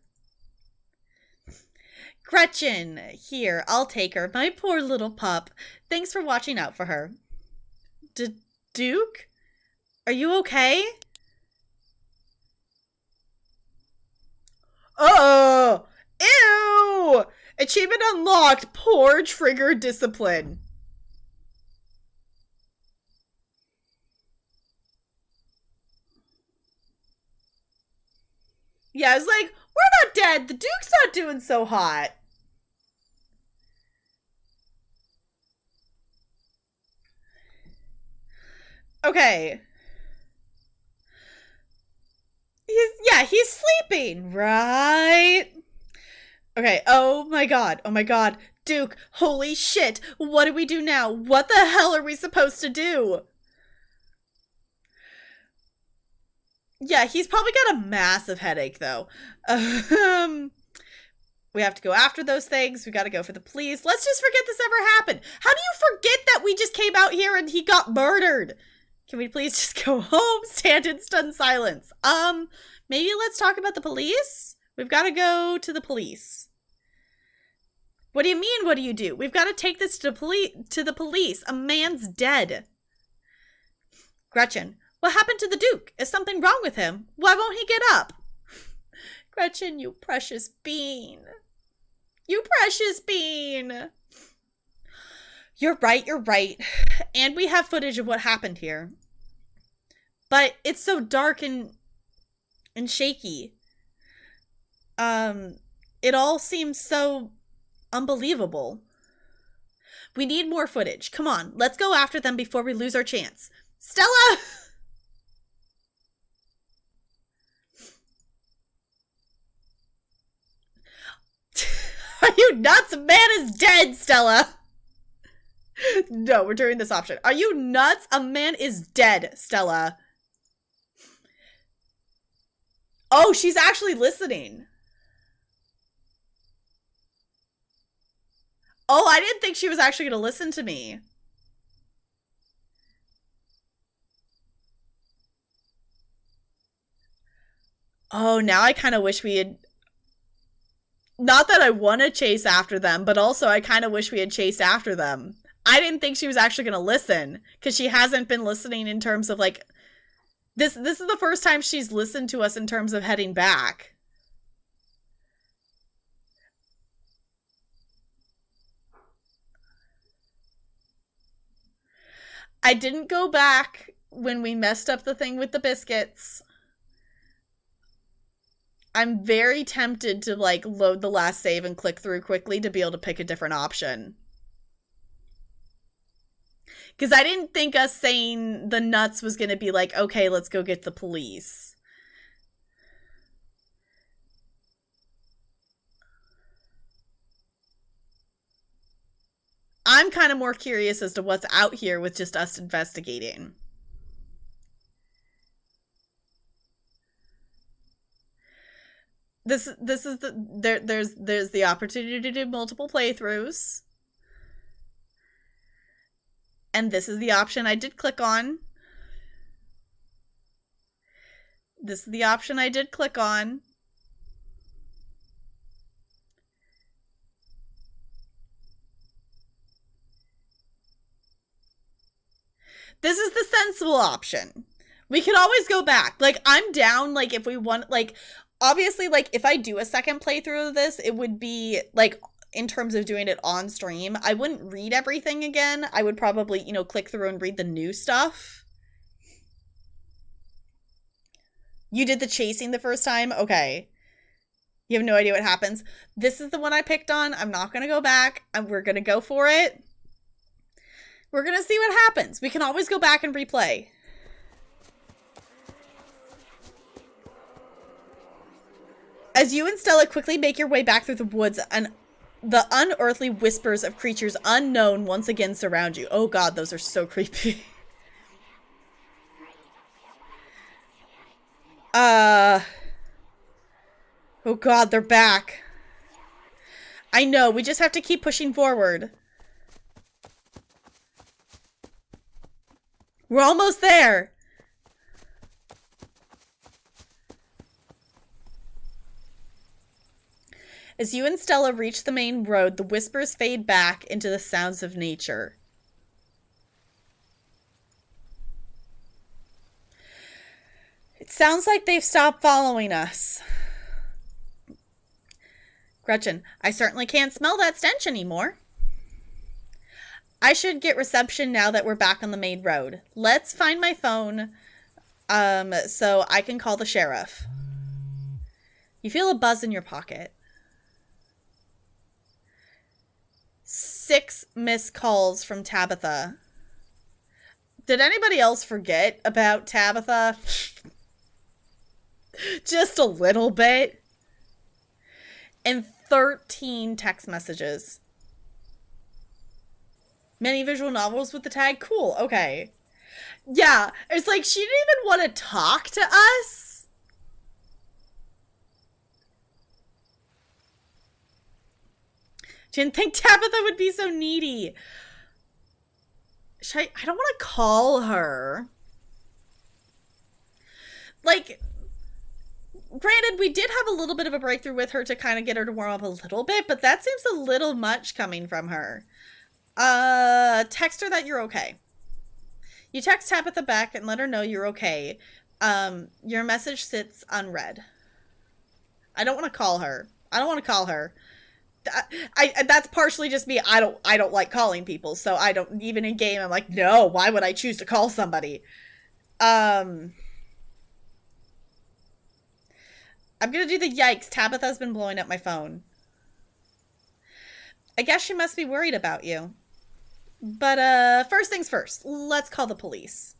Gretchen, here, I'll take her. My poor little pup. Thanks for watching out for her. Duke? Are you okay? Oh! Ew! Achievement unlocked. Poor trigger discipline. Yeah, I was like, we're not dead. The Duke's not doing so hot. Okay. He's sleeping, right? Okay, oh my god. Duke, holy shit, what do we do now? What the hell are we supposed to do? Yeah, he's probably got a massive headache, though. We have to go after those things. We got to go for the police. Let's just forget this ever happened. How do you forget that we just came out here and he got murdered? Can we please just go home? Stand in stunned silence. Maybe let's talk about the police? We've got to go to the police. What do you mean, what do you do? We've got to take this to the police. A man's dead. Gretchen, what happened to the Duke? Is something wrong with him? Why won't he get up? Gretchen, you precious bean. You precious bean. You're right. And we have footage of what happened here. But it's so dark and shaky. It all seems so unbelievable. We need more footage. Come on, let's go after them before we lose our chance. Stella! Are you nuts? A man is dead, Stella. No, we're doing this option. Are you nuts? A man is dead, Stella. Oh, she's actually listening. Oh, I didn't think she was actually going to listen to me. Oh, now I kind of wish we had... Not that I want to chase after them, but also I kind of wish we had chased after them. I didn't think she was actually going to listen, because she hasn't been listening in terms of, like... This is the first time she's listened to us in terms of heading back. I didn't go back when we messed up the thing with the biscuits. I'm very tempted to, like, load the last save and click through quickly to be able to pick a different option. Because I didn't think us saying the nuts was going to be like, okay, let's go get the police. I'm kind of more curious as to what's out here with just us investigating. This is the there's the opportunity to do multiple playthroughs. And this is the option I did click on. This is the option I did click on. This is the sensible option. We could always go back. Like, I'm down, like, if we want, like, obviously, like, if I do a second playthrough of this, it would be, like, in terms of doing it on stream. I wouldn't read everything again. I would probably, you know, click through and read the new stuff. You did the chasing the first time? Okay. You have no idea what happens. This is the one I picked on. I'm not going to go back. We're going to go for it. We're going to see what happens. We can always go back and replay. As you and Stella quickly make your way back through the woods, and the unearthly whispers of creatures unknown once again surround you. Oh god, those are so creepy. Oh god, they're back. I know, we just have to keep pushing forward. We're almost there. As you and Stella reach the main road, the whispers fade back into the sounds of nature. It sounds like they've stopped following us. Gretchen, I certainly can't smell that stench anymore. I should get reception now that we're back on the main road. Let's find my phone, so I can call the sheriff. You feel a buzz in your pocket. 6 missed calls from Tabitha. Did anybody else forget about Tabitha? Just a little bit. And 13 text messages. Many visual novels with the tag. Cool. Okay. Yeah. It's like she didn't even want to talk to us. Didn't think Tabitha would be so needy. I don't want to call her. Like, granted, we did have a little bit of a breakthrough with her to kind of get her to warm up a little bit, but that seems a little much coming from her. Text her that you're okay. You text Tabitha back and let her know you're okay. Your message sits unread. I don't want to call her. That's partially just me. I don't like calling people, so I don't, even in game, I'm like, no, why would I choose to call somebody? I'm gonna do the yikes. Tabitha's been blowing up my phone. I guess she must be worried about you. But, first things first, let's call the police.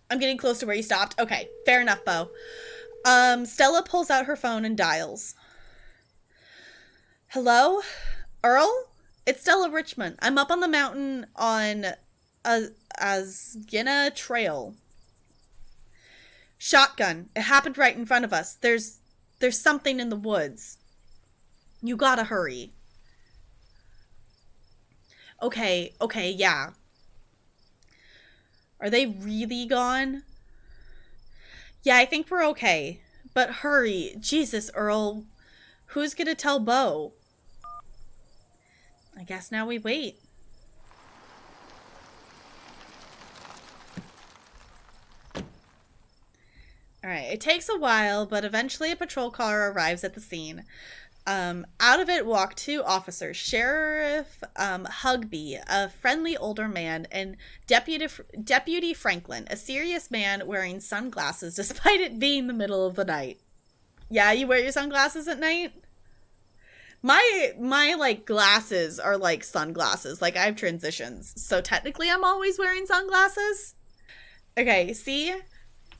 I'm getting close to where you stopped. Okay, fair enough, Bo. Stella pulls out her phone and dials. Hello? Earl? It's Stella Richmond. I'm up on the mountain on Asgina Trail. Shotgun. It happened right in front of us. There's something in the woods. You gotta hurry. Okay, yeah. Are they really gone? Yeah, I think we're okay. But hurry. Jesus, Earl. Who's gonna tell Bo? I guess now we wait. Alright, it takes a while, but eventually a patrol car arrives at the scene. Out of it walk two officers, Sheriff Hugby, a friendly older man, and Deputy Franklin, a serious man wearing sunglasses despite it being the middle of the night. Yeah, you wear your sunglasses at night? My like glasses are like sunglasses. Like, I have transitions, so technically I'm always wearing sunglasses. Okay, see?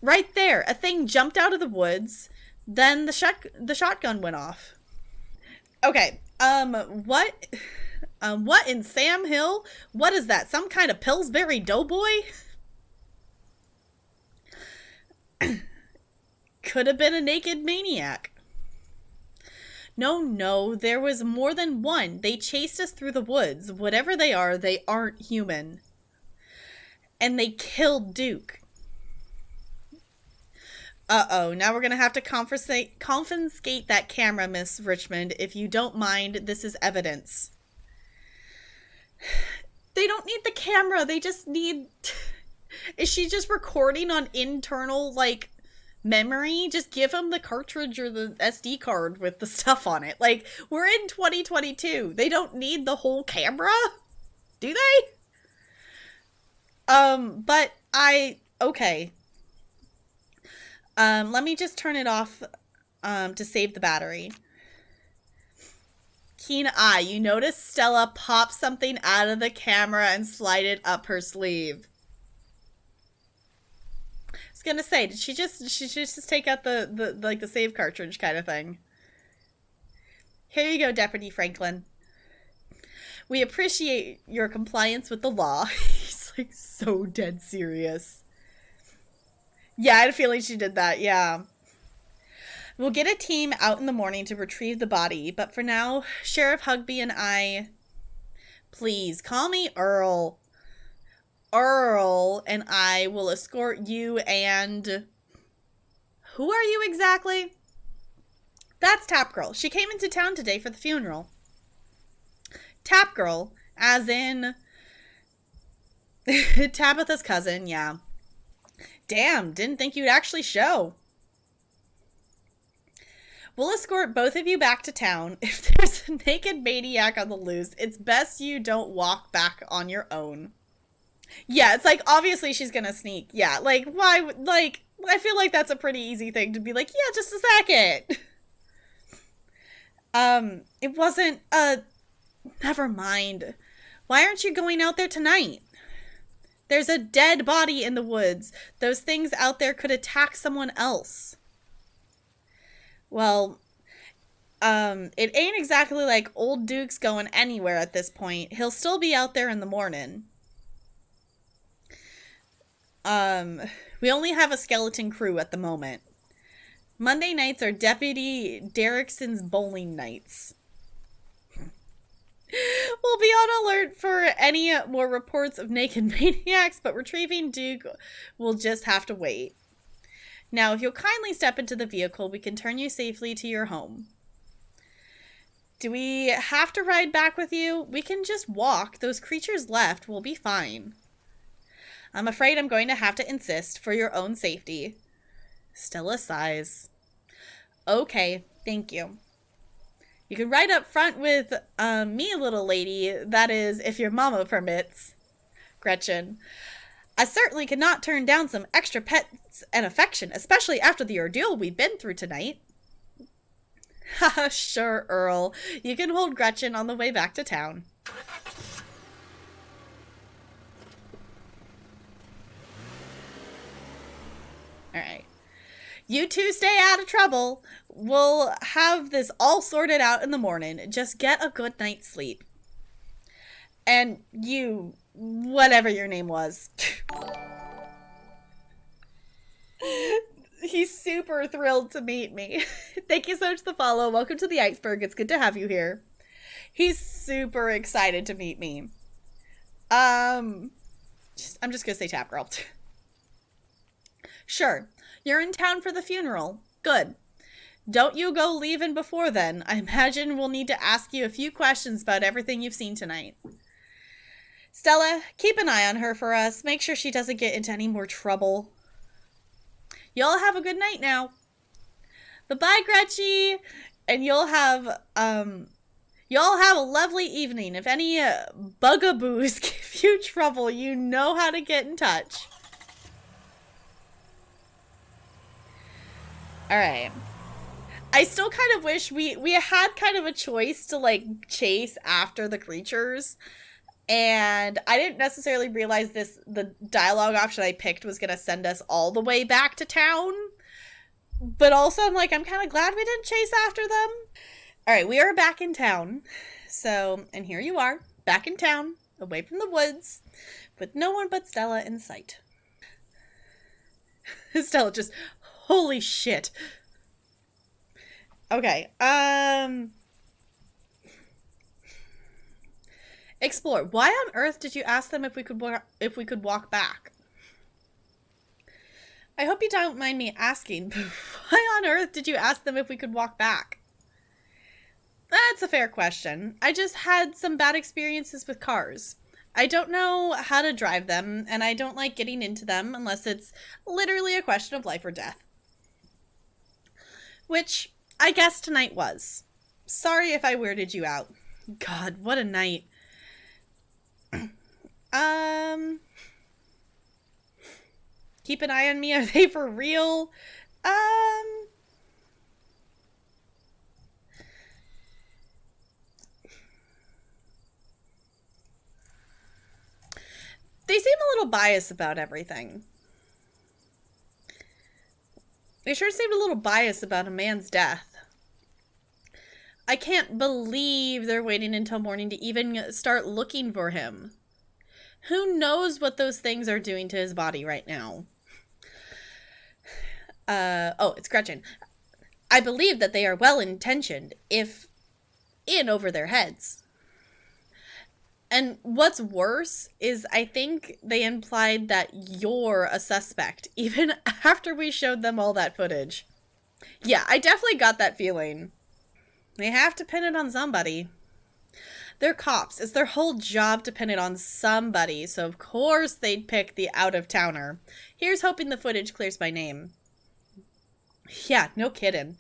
Right there, a thing jumped out of the woods, then the shotgun went off. Okay, what in Sam Hill? What is that? Some kind of Pillsbury Doughboy? Could have been a naked maniac. No, there was more than one. They chased us through the woods. Whatever they are, they aren't human. And they killed Duke. Uh-oh, now we're gonna have to confiscate that camera, Miss Richmond. If you don't mind, this is evidence. They don't need the camera, they just need... Is she just recording on internal, like, memory? Just give them the cartridge or the SD card with the stuff on it. Like, we're in 2022. They don't need the whole camera? Do they? Okay. Let me just turn it off, to save the battery. Keen eye. You notice Stella pop something out of the camera and slide it up her sleeve. I was gonna say, did she just take out the save cartridge kind of thing? Here you go, Deputy Franklin. We appreciate your compliance with the law. He's like so dead serious. Yeah, I had a feeling she did that, yeah. We'll get a team out in the morning to retrieve the body, but for now, Sheriff Hugby and I... Please, call me Earl. Earl and I will escort you and... Who are you exactly? That's Tap Girl. She came into town today for the funeral. Tap Girl, as in... Tabitha's cousin, yeah. Damn, didn't think you'd actually show. We'll escort both of you back to town. If there's a naked maniac on the loose, it's best you don't walk back on your own. Yeah, it's like, obviously she's gonna sneak. Yeah, like, why, like, I feel like that's a pretty easy thing to be like, yeah, just a second. It wasn't, never mind. Why aren't you going out there tonight? There's a dead body in the woods. Those things out there could attack someone else. Well, it ain't exactly like old Duke's going anywhere at this point. He'll still be out there in the morning. We only have a skeleton crew at the moment. Monday nights are Deputy Derrickson's bowling nights. We'll be on alert for any more reports of naked maniacs, but retrieving Duke will just have to wait. Now, if you'll kindly step into the vehicle, we can turn you safely to your home. Do we have to ride back with you? We can just walk. Those creatures left. We'll be fine. I'm afraid I'm going to have to insist for your own safety. Stella sighs. Okay, thank you. You can ride up front with me, little lady. That is, if your mama permits. Gretchen. I certainly cannot turn down some extra pets and affection, especially after the ordeal we've been through tonight. Haha, sure, Earl. You can hold Gretchen on the way back to town. Alright. You two stay out of trouble. We'll have this all sorted out in the morning. Just get a good night's sleep. And you, whatever your name was. He's super thrilled to meet me. Thank you so much for the follow. Welcome to the iceberg. It's good to have you here. He's super excited to meet me. I'm just gonna say tap girl. Sure. You're in town for the funeral. Good. Don't you go leaving before then. I imagine we'll need to ask you a few questions about everything you've seen tonight. Stella, keep an eye on her for us. Make sure she doesn't get into any more trouble. Y'all have a good night now. Bye-bye, Gretchy. And y'all have a lovely evening. If any bugaboos give you trouble, you know how to get in touch. Alright. I still kind of wish we had kind of a choice to, like, chase after the creatures. And I didn't necessarily realize the dialogue option I picked was going to send us all the way back to town. But also, I'm kind of glad we didn't chase after them. Alright, we are back in town. So, and here you are, back in town, away from the woods, with no one but Stella in sight. Stella just, holy shit. Okay, explore. Why on earth did you ask them if we could walk back? I hope you don't mind me asking, but why on earth did you ask them if we could walk back? That's a fair question. I just had some bad experiences with cars. I don't know how to drive them, and I don't like getting into them unless it's literally a question of life or death. Which I guess tonight was. Sorry if I weirded you out. God, what a night. Keep an eye on me. Are they for real? They seem a little biased about everything. They sure seemed a little biased about a man's death. I can't believe they're waiting until morning to even start looking for him. Who knows what those things are doing to his body right now? Oh, it's Gretchen. I believe that they are well-intentioned, if in over their heads. And what's worse is I think they implied that you're a suspect, even after we showed them all that footage. Yeah, I definitely got that feeling. They have to pin it on somebody. They're cops. It's their whole job to pin it on somebody, so of course they'd pick the out-of-towner. Here's hoping the footage clears my name. Yeah, no kidding.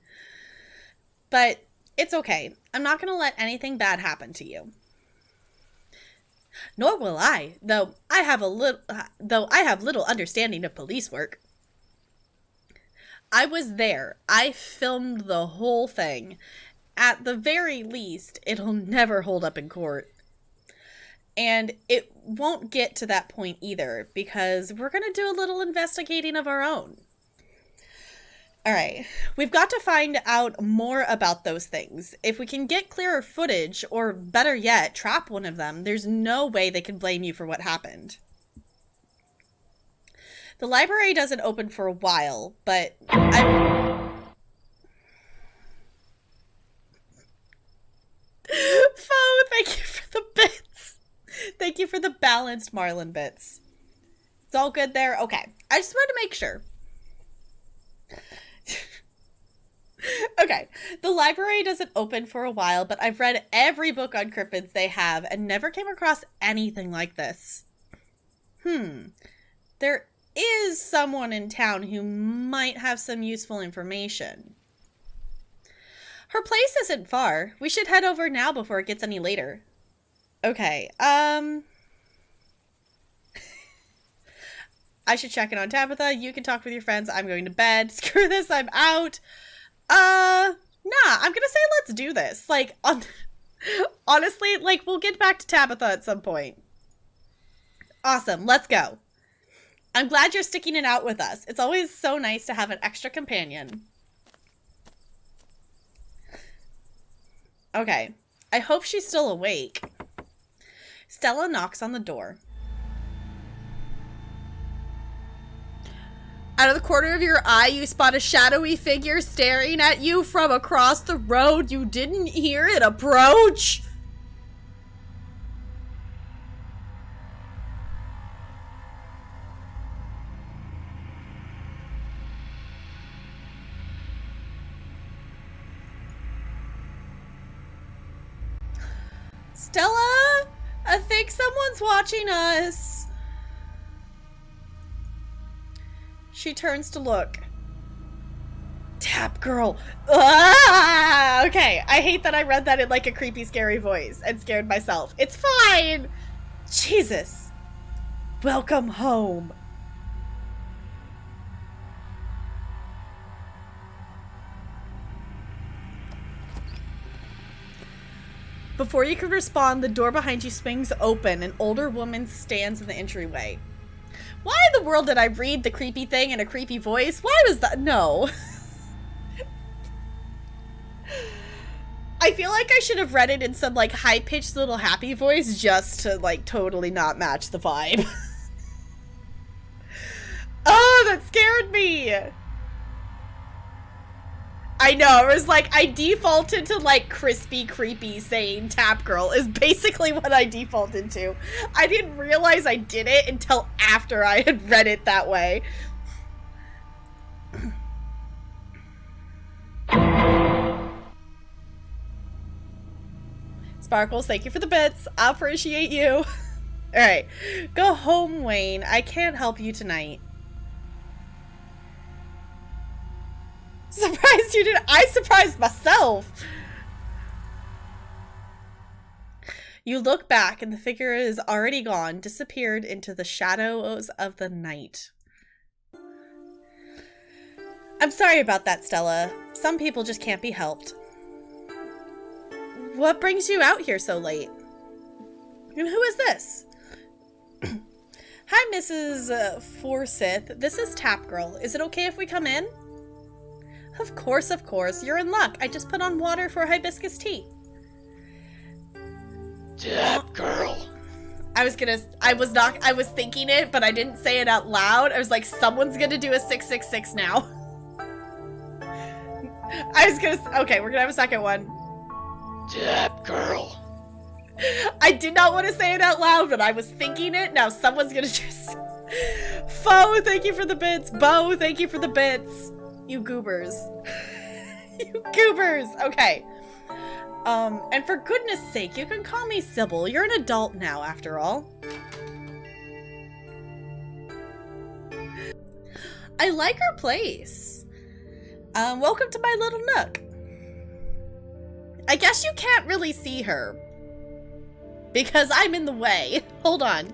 But it's okay. I'm not gonna let anything bad happen to you. Nor will I, though I have little understanding of police work. I was there. I filmed the whole thing. At the very least, it'll never hold up in court. And it won't get to that point either, because we're going to do a little investigating of our own. Alright, we've got to find out more about those things. If we can get clearer footage, or better yet, trap one of them, there's no way they can blame you for what happened. The library doesn't open for a while, but balanced marlin bits. It's all good there? Okay. I just wanted to make sure. Okay. The library doesn't open for a while, but I've read every book on cryptids they have and never came across anything like this. There is someone in town who might have some useful information. Her place isn't far. We should head over now before it gets any later. Okay, I should check in on Tabitha. You can talk with your friends. I'm going to bed. Screw this, I'm out. Nah, I'm gonna say let's do this. Like, honestly, like, we'll get back to Tabitha at some point. Awesome, let's go. I'm glad you're sticking it out with us. It's always so nice to have an extra companion. Okay, I hope she's still awake. Stella knocks on the door. Out of the corner of your eye, you spot a shadowy figure staring at you from across the road. You didn't hear it approach. Stella, I think someone's watching us. She turns to look. Tap girl. Ah! Okay, I hate that I read that in like a creepy, scary voice and scared myself. It's fine. Jesus. Welcome home. Before you can respond, the door behind you swings open. An older woman stands in the entryway. Why in the world did I read the creepy thing in a creepy voice? Why was that? No. I feel like I should have read it in some, like, high-pitched little happy voice just to, like, totally not match the vibe. Oh, that scared me! I know, it was like, I defaulted to, like, crispy, creepy saying tap girl is basically what I defaulted to. I didn't realize I did it until after I had read it that way. Sparkles, thank you for the bits. I appreciate you. Alright, go home, Wayne. I can't help you tonight. Surprised you didn't. I surprised myself. You look back and the figure is already gone, disappeared into the shadows of the night. I'm sorry about that, Stella. Some people just can't be helped. What brings you out here so late? And who is this? Hi, Mrs. Forsyth. This is Tap Girl. Is it okay if we come in? Of course, of course. You're in luck. I just put on water for hibiscus tea. Tap Girl. I was thinking it, but I didn't say it out loud. I was like, someone's gonna do a 666 now. Okay, we're gonna have a second one. Tap Girl. I did not want to say it out loud, but I was thinking it. Now someone's gonna just... Fo, thank you for the bits. Bo, thank you for the bits. You goobers. You goobers. Okay. And for goodness sake, you can call me Sybil. You're an adult now, after all. I like her place. Welcome to my little nook. I guess you can't really see her. Because I'm in the way. Hold on.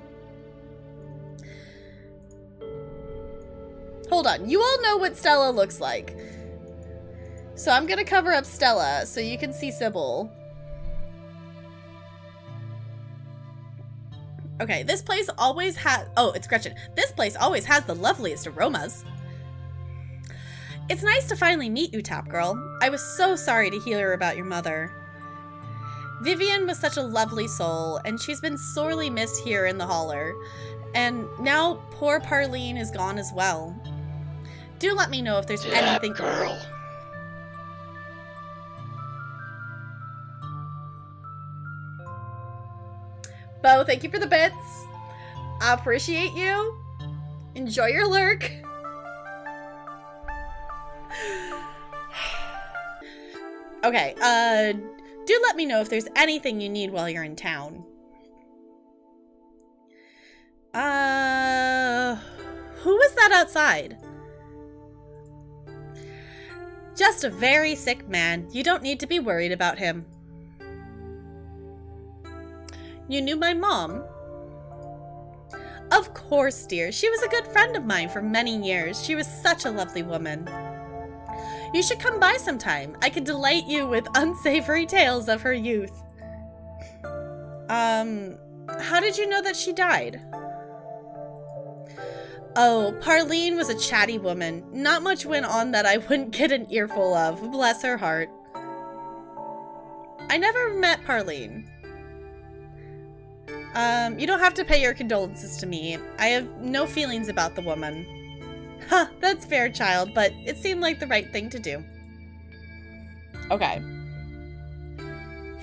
Hold on. You all know what Stella looks like. So I'm gonna cover up Stella so you can see Sybil. Okay, this place always has... Oh, it's Gretchen. This place always has the loveliest aromas. It's nice to finally meet you, Tap Girl. I was so sorry to hear about your mother. Vivian was such a lovely soul, and she's been sorely missed here in the holler. And now poor Parlene is gone as well. Do let me know if there's anything... Girl. Bo, thank you for the bits. I appreciate you. Enjoy your lurk. Okay, do let me know if there's anything you need while you're in town. Who was that outside? Just a very sick man. You don't need to be worried about him. You knew my mom? Of course, dear. She was a good friend of mine for many years. She was such a lovely woman. You should come by sometime. I could delight you with unsavory tales of her youth. How did you know that she died? Oh, Parlene was a chatty woman. Not much went on that I wouldn't get an earful of. Bless her heart. I never met Parlene. You don't have to pay your condolences to me. I have no feelings about the woman. Huh, that's fair, child, but it seemed like the right thing to do. Okay.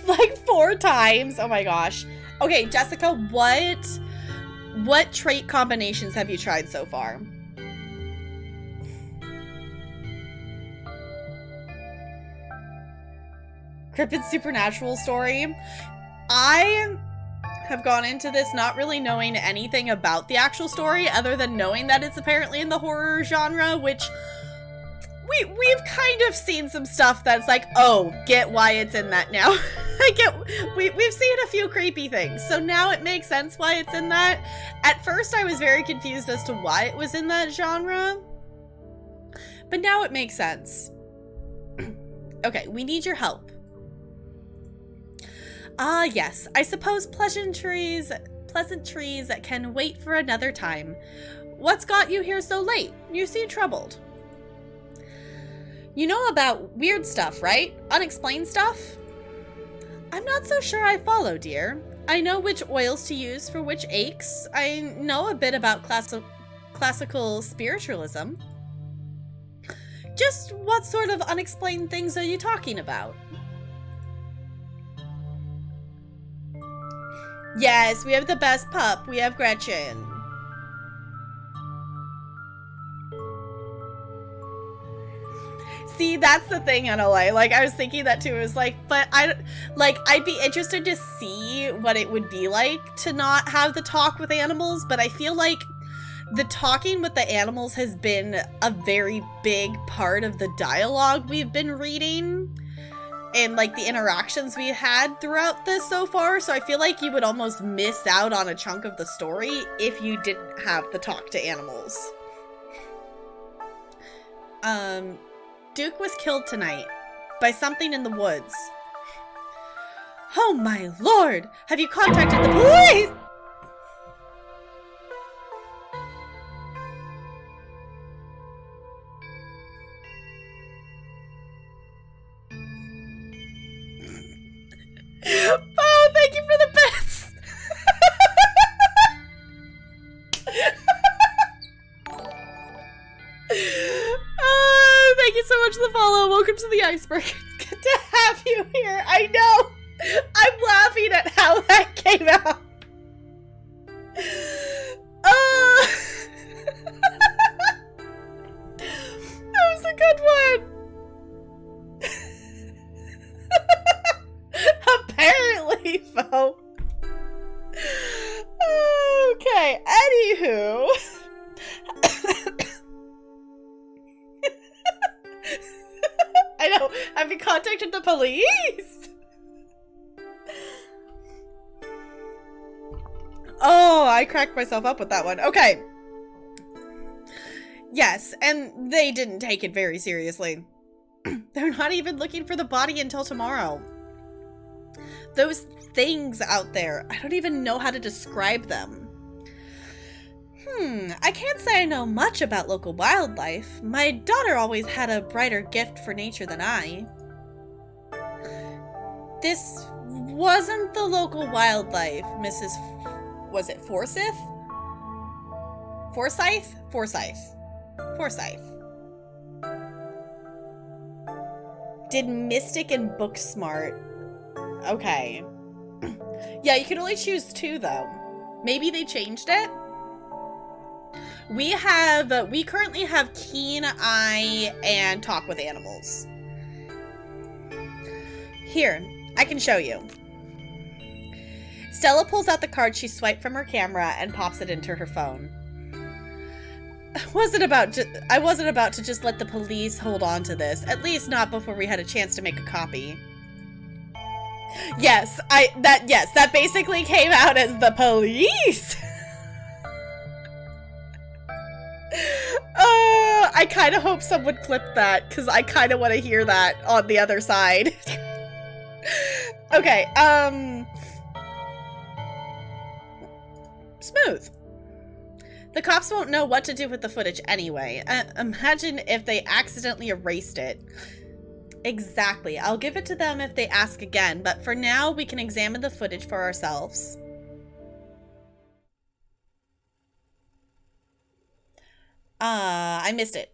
Like 4 times? Oh my gosh. Okay, Jessica, what trait combinations have you tried so far? Cryptid supernatural story. I have gone into this not really knowing anything about the actual story other than knowing that it's apparently in the horror genre, which we've kind of seen some stuff that's like, oh, get why it's in that now. We've seen a few creepy things, so now it makes sense why it's in that. At first I was very confused as to why it was in that genre, but now it makes sense. Okay, we need your help. Ah, yes. I suppose pleasantries can wait for another time. What's got you here so late? You seem troubled. You know about weird stuff, right? Unexplained stuff? I'm not so sure I follow, dear. I know which oils to use for which aches. I know a bit about classical spiritualism. Just what sort of unexplained things are you talking about? Yes, we have the best pup. We have Gretchen. See, that's the thing, Anna. Like, I was thinking that too. It was like, but I'd be interested to see what it would be like to not have the talk with animals, but I feel like the talking with the animals has been a very big part of the dialogue we've been reading. And like the interactions we had throughout this so far, so I feel like you would almost miss out on a chunk of the story if you didn't have the talk to animals. Duke was killed tonight by something in the woods. Oh my lord! Have you contacted the police? Oh, thank you for the bits! Oh, thank you so much for the follow. Welcome to the iceberg. It's good to have you here. I know. I'm laughing at how that came out. That was a good one. Apparently, Fo. Okay, anywho. I know, have you contacted the police? Oh, I cracked myself up with that one. Okay. Yes, and they didn't take it very seriously. They're not even looking for the body until tomorrow. Those things out there, I don't even know how to describe them. I can't say I know much about local wildlife. My daughter always had a brighter gift for nature than I. This wasn't the local wildlife, Mrs. Was it Forsyth? Forsyth? Forsyth. Did Mystic and Booksmart. Okay. Yeah, you can only choose 2 though. Maybe they changed it? We currently have Keen Eye and Talk with Animals. Here, I can show you. Stella pulls out the card she swiped from her camera and pops it into her phone. I wasn't about to just let the police hold on to this, at least not before we had a chance to make a copy. Yes, that basically came out as the police. I kind of hope someone clipped that, because I kind of want to hear that on the other side. Okay, smooth. The cops won't know what to do with the footage anyway. Imagine if they accidentally erased it. Exactly. I'll give it to them if they ask again, but for now, we can examine the footage for ourselves. I missed it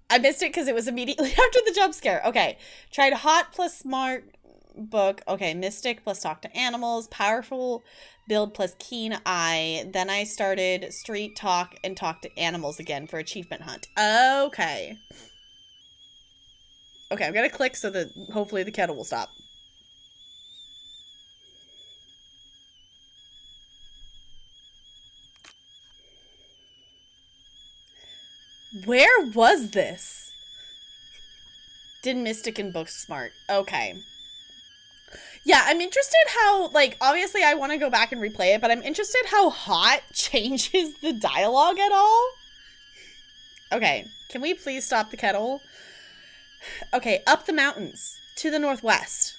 because it was immediately after the jump scare. Okay. Tried hot plus smart book. Okay. Mystic plus talk to animals. Powerful build plus keen eye. Then I started street talk and talk to animals again for achievement hunt. Okay. Okay, I'm gonna click so that hopefully the kettle will stop. Where was this? Did Mystic and Book Smart. Okay. Yeah, I'm interested how, like, obviously I want to go back and replay it, but I'm interested how hot changes the dialogue at all. Okay, can we please stop the kettle? Okay, up the mountains to the northwest.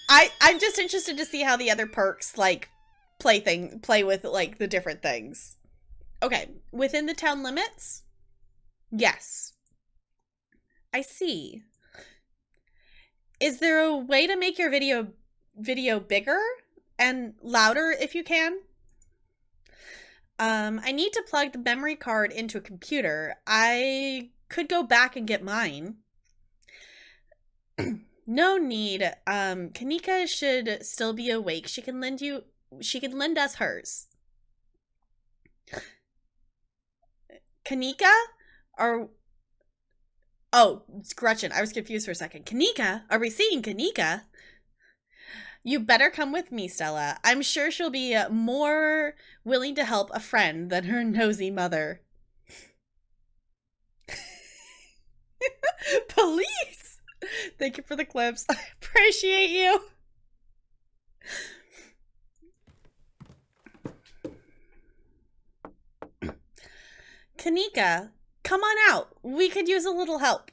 I'm just interested to see how the other perks, like, play with, like, the different things. Okay, within the town limits? Yes. I see. Is there a way to make your video bigger and louder if you can? I need to plug the memory card into a computer. I could go back and get mine. No need. Kanika should still be awake. She can lend us hers. Kanika? Oh, it's Gretchen. I was confused for a second. Kanika? Are we seeing Kanika? You better come with me, Stella. I'm sure she'll be more willing to help a friend than her nosy mother. Police! Thank you for the clips. I appreciate you. Kanika, come on out. We could use a little help.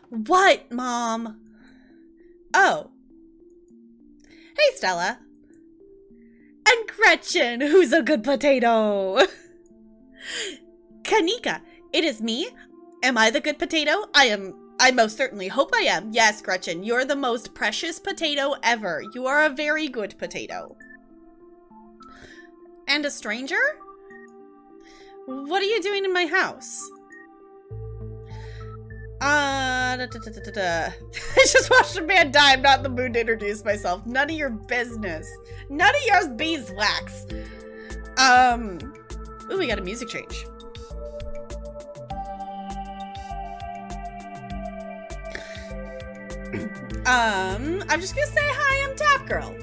What, Mom? Oh. Hey, Stella. And Gretchen, who's a good potato. Kanika, it is me. Am I the good potato? I most certainly hope I am. Yes, Gretchen, you're the most precious potato ever. You are a very good potato. And a stranger? What are you doing in my house? I just watched a man die. I'm not in the mood to introduce myself. None of your business. None of yours beeswax. Ooh, we got a music change. I'm just gonna say hi, I'm Tap Girl.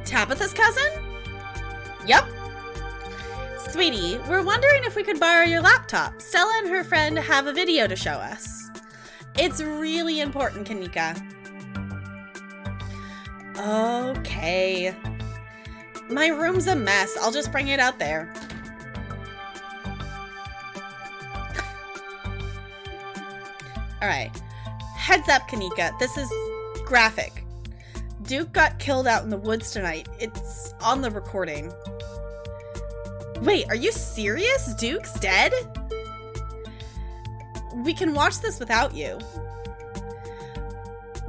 Tabitha's cousin? Yep. Sweetie, we're wondering if we could borrow your laptop. Stella and her friend have a video to show us. It's really important, Kanika. Okay. My room's a mess. I'll just bring it out there. Alright. Heads up, Kanika. This is graphic. Duke got killed out in the woods tonight. It's on the recording. Wait, are you serious? Duke's dead? We can watch this without you.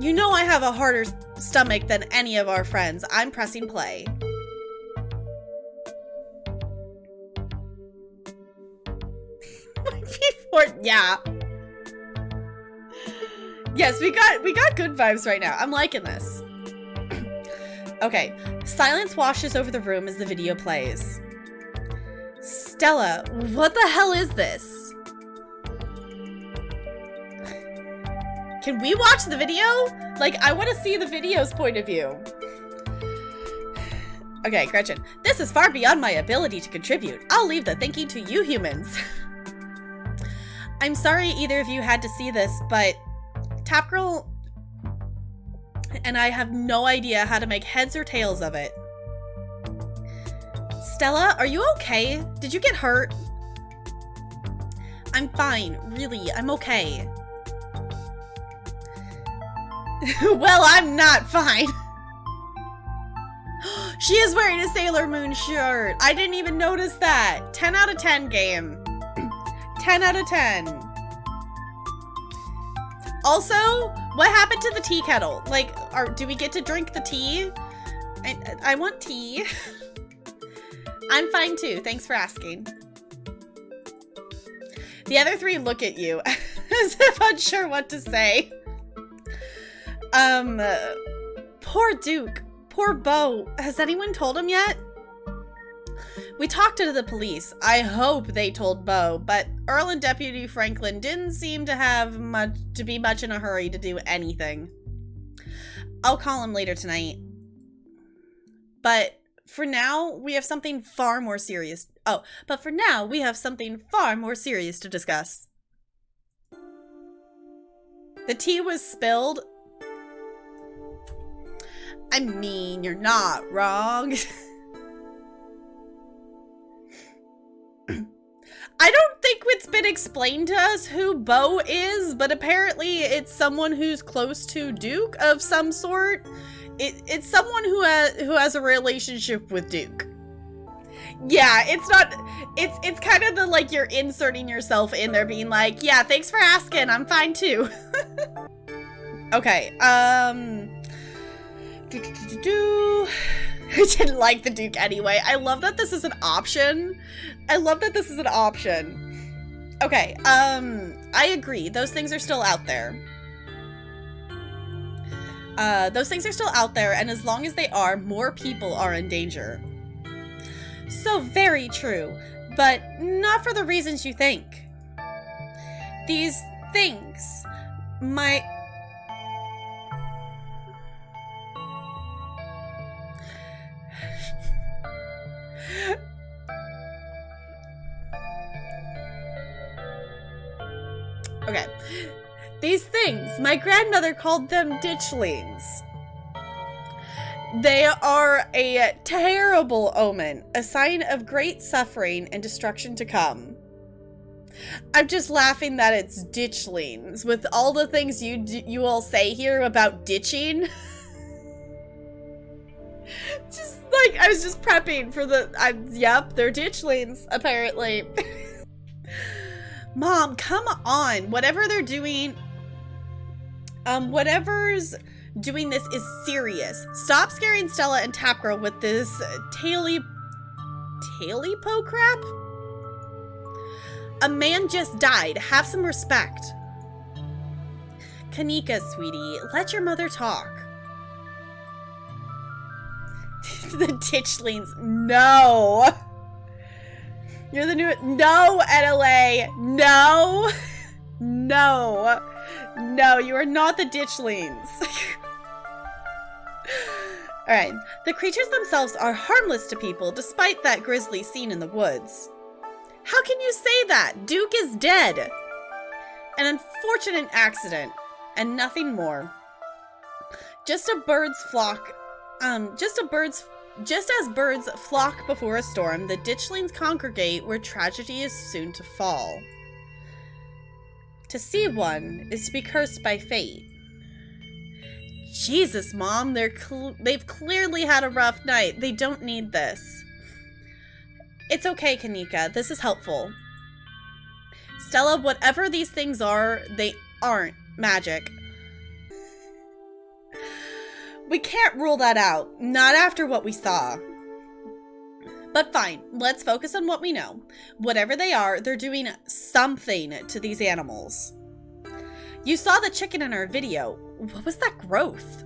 You know I have a harder stomach than any of our friends. I'm pressing play. Yeah. Yes, we got good vibes right now. I'm liking this. Okay, silence washes over the room as the video plays. Stella, what the hell is this? Can we watch the video? Like, I want to see the video's point of view. Okay, Gretchen. This is far beyond my ability to contribute. I'll leave the thinking to you humans. I'm sorry either of you had to see this, but Tapgirl and I have no idea how to make heads or tails of it. Stella, are you okay? Did you get hurt? I'm fine, really, I'm okay. Well, I'm not fine. She is wearing a Sailor Moon shirt. I didn't even notice that. 10 out of 10 game. 10 out of 10. Also, what happened to the tea kettle? Like, do we get to drink the tea? I want tea. I'm fine too. Thanks for asking. The other three look at you as if unsure what to say. Poor Duke. Poor Bo. Has anyone told him yet? We talked to the police. I hope they told Bo, but Earl and Deputy Franklin didn't seem to be much in a hurry to do anything. I'll call him later tonight. But for now, we have something far more serious. But for now, we have something far more serious to discuss. The tea was spilled. I mean, you're not wrong. I don't think it's been explained to us who Bo is, but apparently it's someone who's close to Duke of some sort. It's someone who has a relationship with Duke. Yeah, it's kind of the, like, you're inserting yourself in there being like, yeah, thanks for asking, I'm fine too. Okay, I didn't like the Duke anyway. I love that this is an option. Okay, I agree. Those things are still out there. And as long as they are, more people are in danger. So very true, but not for the reasons you think. These things might... Okay. These things, my grandmother called them ditchlings. They are a terrible omen, a sign of great suffering and destruction to come. I'm just laughing that it's ditchlings with all the things you all say here about ditching. Just like, I was just prepping for the, yep, they're ditchlings, apparently. Mom, come on. Whatever they're doing, whatever's doing this is serious. Stop scaring Stella and Tapgirl with this taily po crap. A man just died. Have some respect. Kanika, sweetie, let your mother talk. The ditchlings, no. You're the new, no, NLA, no, no, no, you are not the ditchlings. Alright, the creatures themselves are harmless to people despite that grisly scene in the woods. How can you say that? Duke is dead. An unfortunate accident, and nothing more. Just as birds flock before a storm, the ditchlings congregate where tragedy is soon to fall. To see one is to be cursed by fate. Jesus, Mom, they've clearly had a rough night. They don't need this. It's okay, Kanika. This is helpful. Stella, whatever these things are, they aren't magic. We can't rule that out. Not after what we saw. But fine, let's focus on what we know. Whatever they are, they're doing something to these animals. You saw the chicken in our video. What was that growth?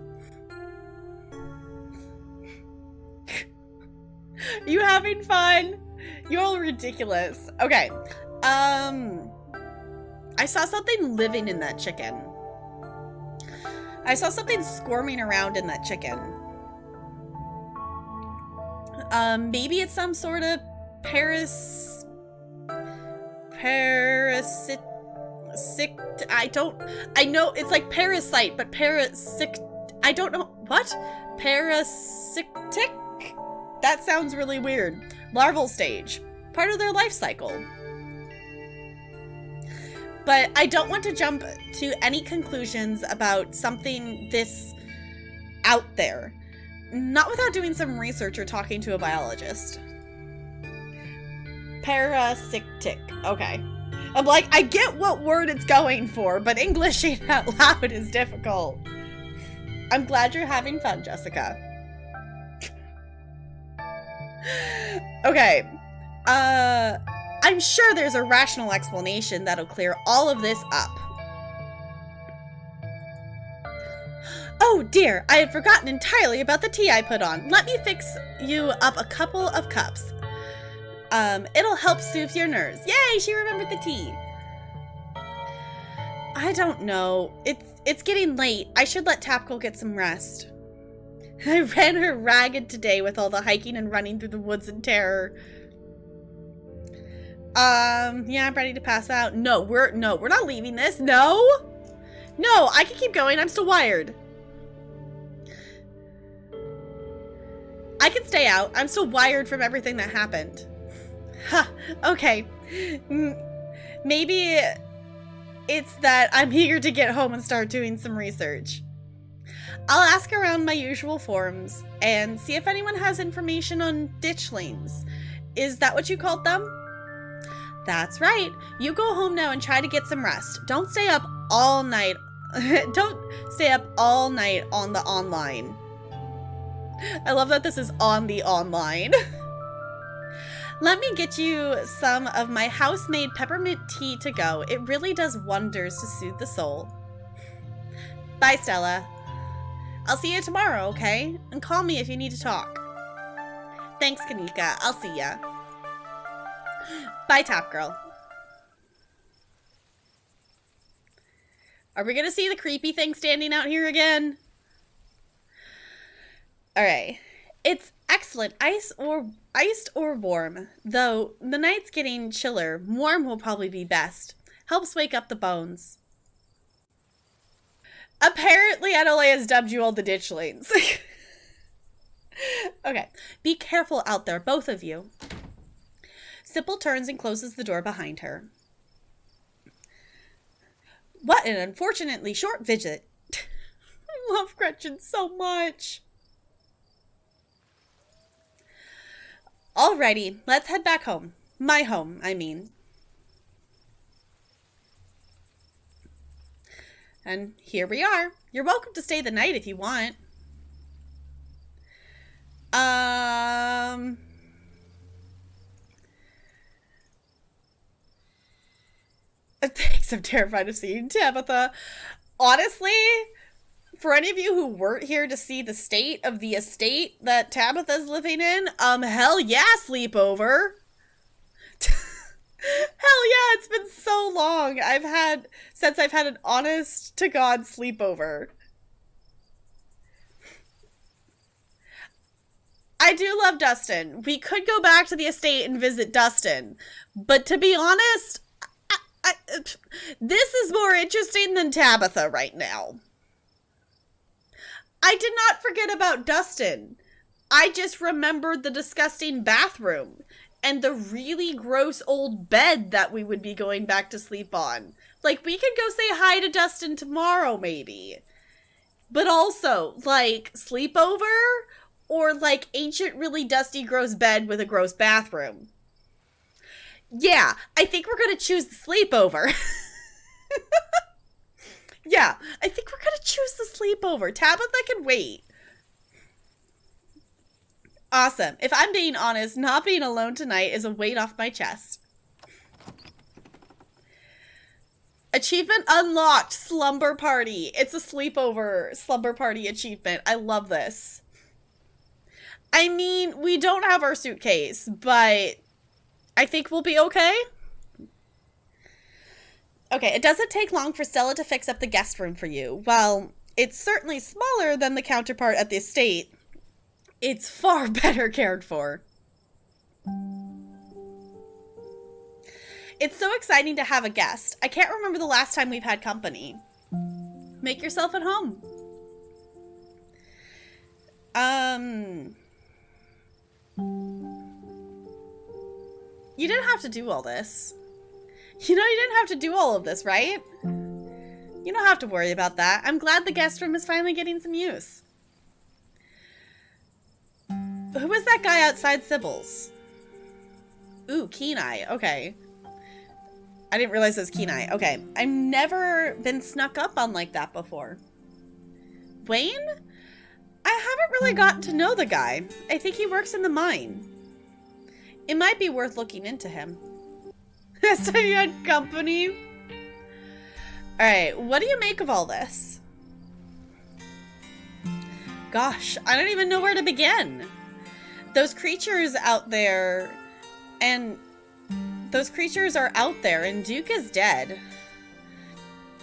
You having fun? You're all ridiculous. Okay. I saw something living in that chicken. I saw something squirming around in that chicken. Maybe it's some sort of parasit. I know it's like parasite, but I don't know. What? Parasitic? That sounds really weird. Larval stage. Part of their life cycle. But I don't want to jump to any conclusions about something this out there. Not without doing some research or talking to a biologist. Parasitic. Okay. I'm like, I get what word it's going for, but Englishing out loud is difficult. I'm glad you're having fun, Jessica. Okay. I'm sure there's a rational explanation that'll clear all of this up. Oh dear, I had forgotten entirely about the tea I put on. Let me fix you up a couple of cups. It'll help soothe your nerves. Yay, she remembered the tea. I don't know. It's getting late. I should let Tapgirl get some rest. I ran her ragged today with all the hiking and running through the woods in terror. Yeah, I'm ready to pass out. No, we're not leaving this. No, I can keep going. I'm still wired. I can stay out. I'm still wired from everything that happened. Huh, okay. Maybe it's that I'm eager to get home and start doing some research. I'll ask around my usual forums and see if anyone has information on ditchlings. Is that what you called them? That's right. You go home now and try to get some rest. Don't stay up all night. Don't stay up all night on the online. I love that this is on the online. Let me get you some of my house-made peppermint tea to go. It really does wonders to soothe the soul. Bye, Stella. I'll see you tomorrow, okay? And call me if you need to talk. Thanks, Kanika. I'll see ya. Bye, Top Girl. Are we gonna see the creepy thing standing out here again? Alright. It's excellent. Iced or warm. Though the night's getting chiller, warm will probably be best. Helps wake up the bones. Apparently Adelaide has dubbed you all the ditchlings. Okay. Be careful out there, both of you. Sybil turns and closes the door behind her. What an unfortunately short visit. I love Gretchen so much. Alrighty, let's head back home. My home, I mean. And here we are. You're welcome to stay the night if you want. Thanks, I'm terrified of seeing Tabitha. Honestly, for any of you who weren't here to see the state of the estate that Tabitha's living in, hell yeah, sleepover. Hell yeah, it's been so long. Since I've had an honest to God sleepover. I do love Dustin. We could go back to the estate and visit Dustin, but to be honest, this is more interesting than Tabitha right now. I did not forget about Dustin. I just remembered the disgusting bathroom and the really gross old bed that we would be going back to sleep on. Like, we could go say hi to Dustin tomorrow, maybe. But also, like, sleepover? Or, like, ancient, really dusty, gross bed with a gross bathroom? Yeah, I think we're gonna choose the sleepover. Yeah, I think we're gonna choose the sleepover. Tabitha can wait. Awesome. If I'm being honest, not being alone tonight is a weight off my chest. Achievement unlocked. Slumber party. It's a sleepover slumber party achievement. I love this. I mean, we don't have our suitcase, but I think we'll be okay. Okay, it doesn't take long for Stella to fix up the guest room for you. Well, it's certainly smaller than the counterpart at the estate. It's far better cared for. It's so exciting to have a guest. I can't remember the last time we've had company. Make yourself at home. You didn't have to do all this. You know, you didn't have to do all of this, right? You don't have to worry about that. I'm glad the guest room is finally getting some use. Who is that guy outside Sybil's? Ooh, Kenai. Okay. I didn't realize it was Kenai. Okay. I've never been snuck up on like that before. Wayne? I haven't really gotten to know the guy. I think he works in the mine. It might be worth looking into him. Last time you had company? Alright, what do you make of all this? Gosh, I don't even know where to begin. Those creatures out there, and those creatures are out there, and Duke is dead.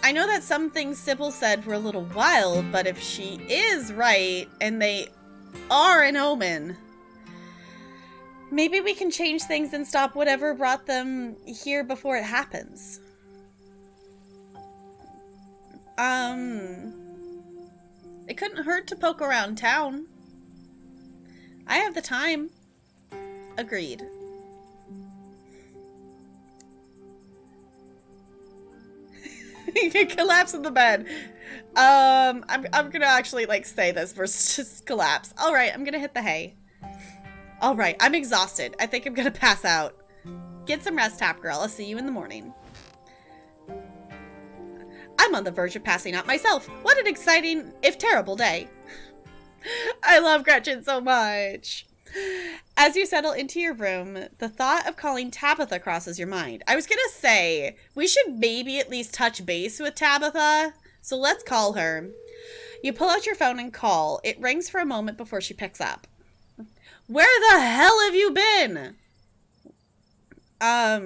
I know that some things Sybil said were a little wild, but if she is right, and they are an omen, maybe we can change things and stop whatever brought them here before it happens. It couldn't hurt to poke around town. I have the time. Agreed. You can collapse in the bed. I'm gonna actually like say this versus just collapse. All right, I'm gonna hit the hay. All right, I'm exhausted. I think I'm gonna pass out. Get some rest, Tap Girl. I'll see you in the morning. I'm on the verge of passing out myself. What an exciting, if terrible, day. I love Gretchen so much. As you settle into your room, the thought of calling Tabitha crosses your mind. I was gonna say, we should maybe at least touch base with Tabitha. So let's call her. You pull out your phone and call. It rings for a moment before she picks up. Where the hell have you been? I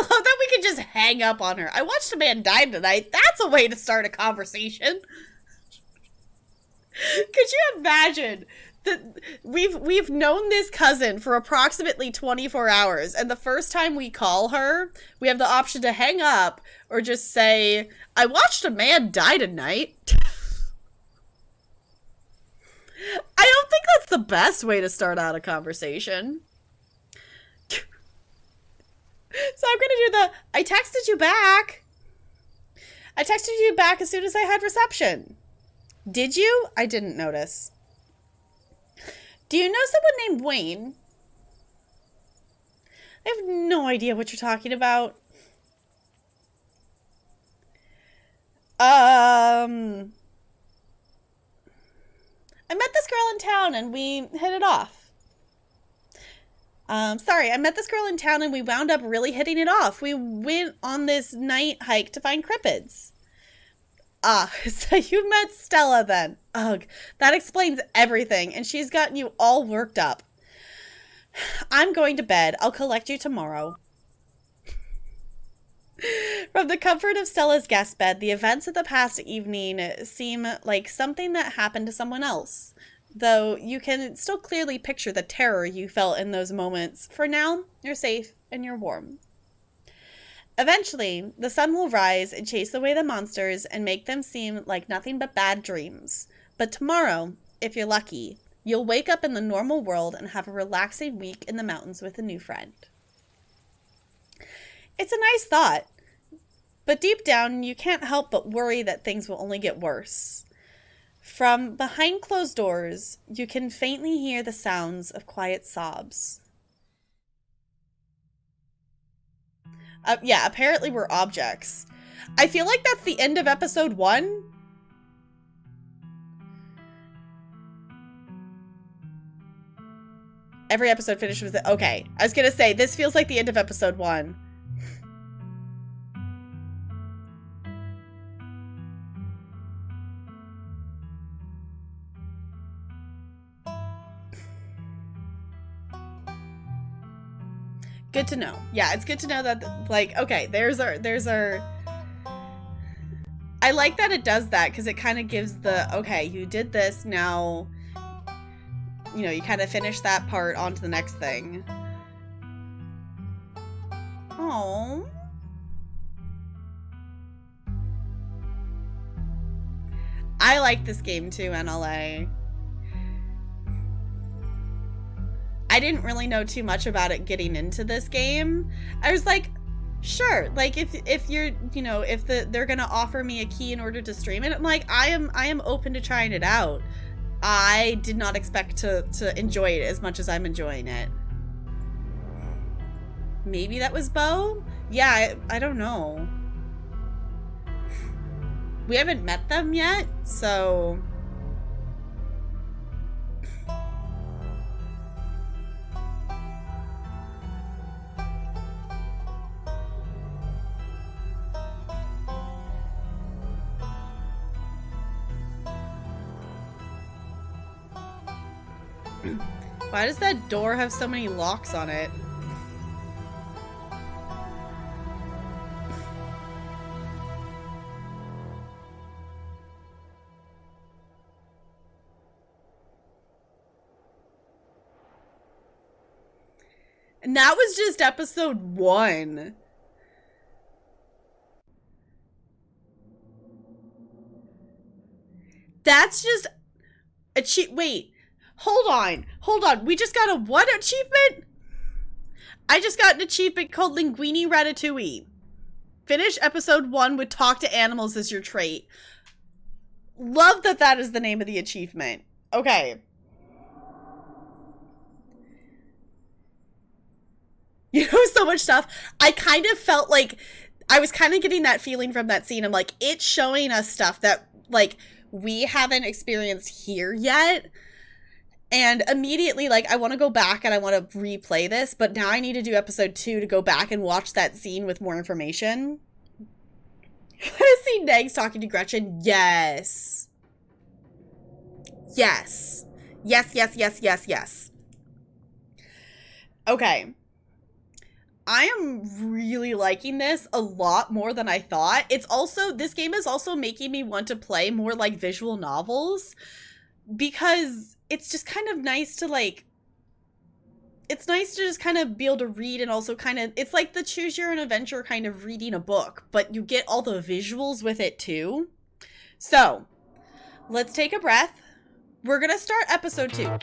love that we can just hang up on her. I watched a man die tonight. That's a way to start a conversation. Could you imagine that we've known this cousin for approximately 24 hours, and the first time we call her, we have the option to hang up or just say, I watched a man die tonight. I don't think that's the best way to start out a conversation. So I'm gonna do the, I texted you back. I texted you back as soon as I had reception. Did you? I didn't notice. Do you know someone named Wayne? I have no idea what you're talking about. I met this girl in town and we hit it off. Sorry, I met this girl in town and we wound up really hitting it off. We went on this night hike to find cryptids. Ah, so you met Stella then. Ugh, that explains everything, and she's gotten you all worked up. I'm going to bed. I'll collect you tomorrow. From the comfort of Stella's guest bed, the events of the past evening seem like something that happened to someone else, though you can still clearly picture the terror you felt in those moments. For now, you're safe and you're warm. Eventually, the sun will rise and chase away the monsters and make them seem like nothing but bad dreams. But tomorrow, if you're lucky, you'll wake up in the normal world and have a relaxing week in the mountains with a new friend. It's a nice thought, but deep down, you can't help but worry that things will only get worse. From behind closed doors, you can faintly hear the sounds of quiet sobs. Yeah, apparently we're objects. I feel like that's the end of episode 1. Every episode finishes with it. Okay, I was gonna say, this feels like the end of episode 1. Good to know. Yeah, it's good to know that, like, okay, there's our... I like that it does that, because it kind of gives the, okay, you did this, now, you know, you kind of finish that part, on to the next thing. Oh. I like this game too, NLA. I didn't really know too much about it getting into this game. I was like, sure, like if you're, you know, if they're gonna offer me a key in order to stream it, I'm like, I am open to trying it out. I did not expect to enjoy it as much as I'm enjoying it. Maybe that was Bo? Yeah, I don't know. We haven't met them yet, so... Why does that door have so many locks on it? And that was just episode 1. That's just... Wait. Hold on. We just got a what achievement? I just got an achievement called Linguini Ratatouille. Finish episode 1 with talk to animals as your trait. Love that that is the name of the achievement. Okay. You know, so much stuff. I kind of felt like I was kind of getting that feeling from that scene. I'm like, it's showing us stuff that, like, we haven't experienced here yet. And immediately, like, I want to go back and I want to replay this, but now I need to do episode 2 to go back and watch that scene with more information. I see Negs talking to Gretchen. Yes. Yes. Yes. Okay. I am really liking this a lot more than I thought. It's also, this game is also making me want to play more, like, visual novels, because it's just kind of nice to, like, it's nice to just kind of be able to read, and also kind of, it's like the choose your own adventure kind of reading a book, but you get all the visuals with it too. So, let's take a breath. We're gonna start episode 2.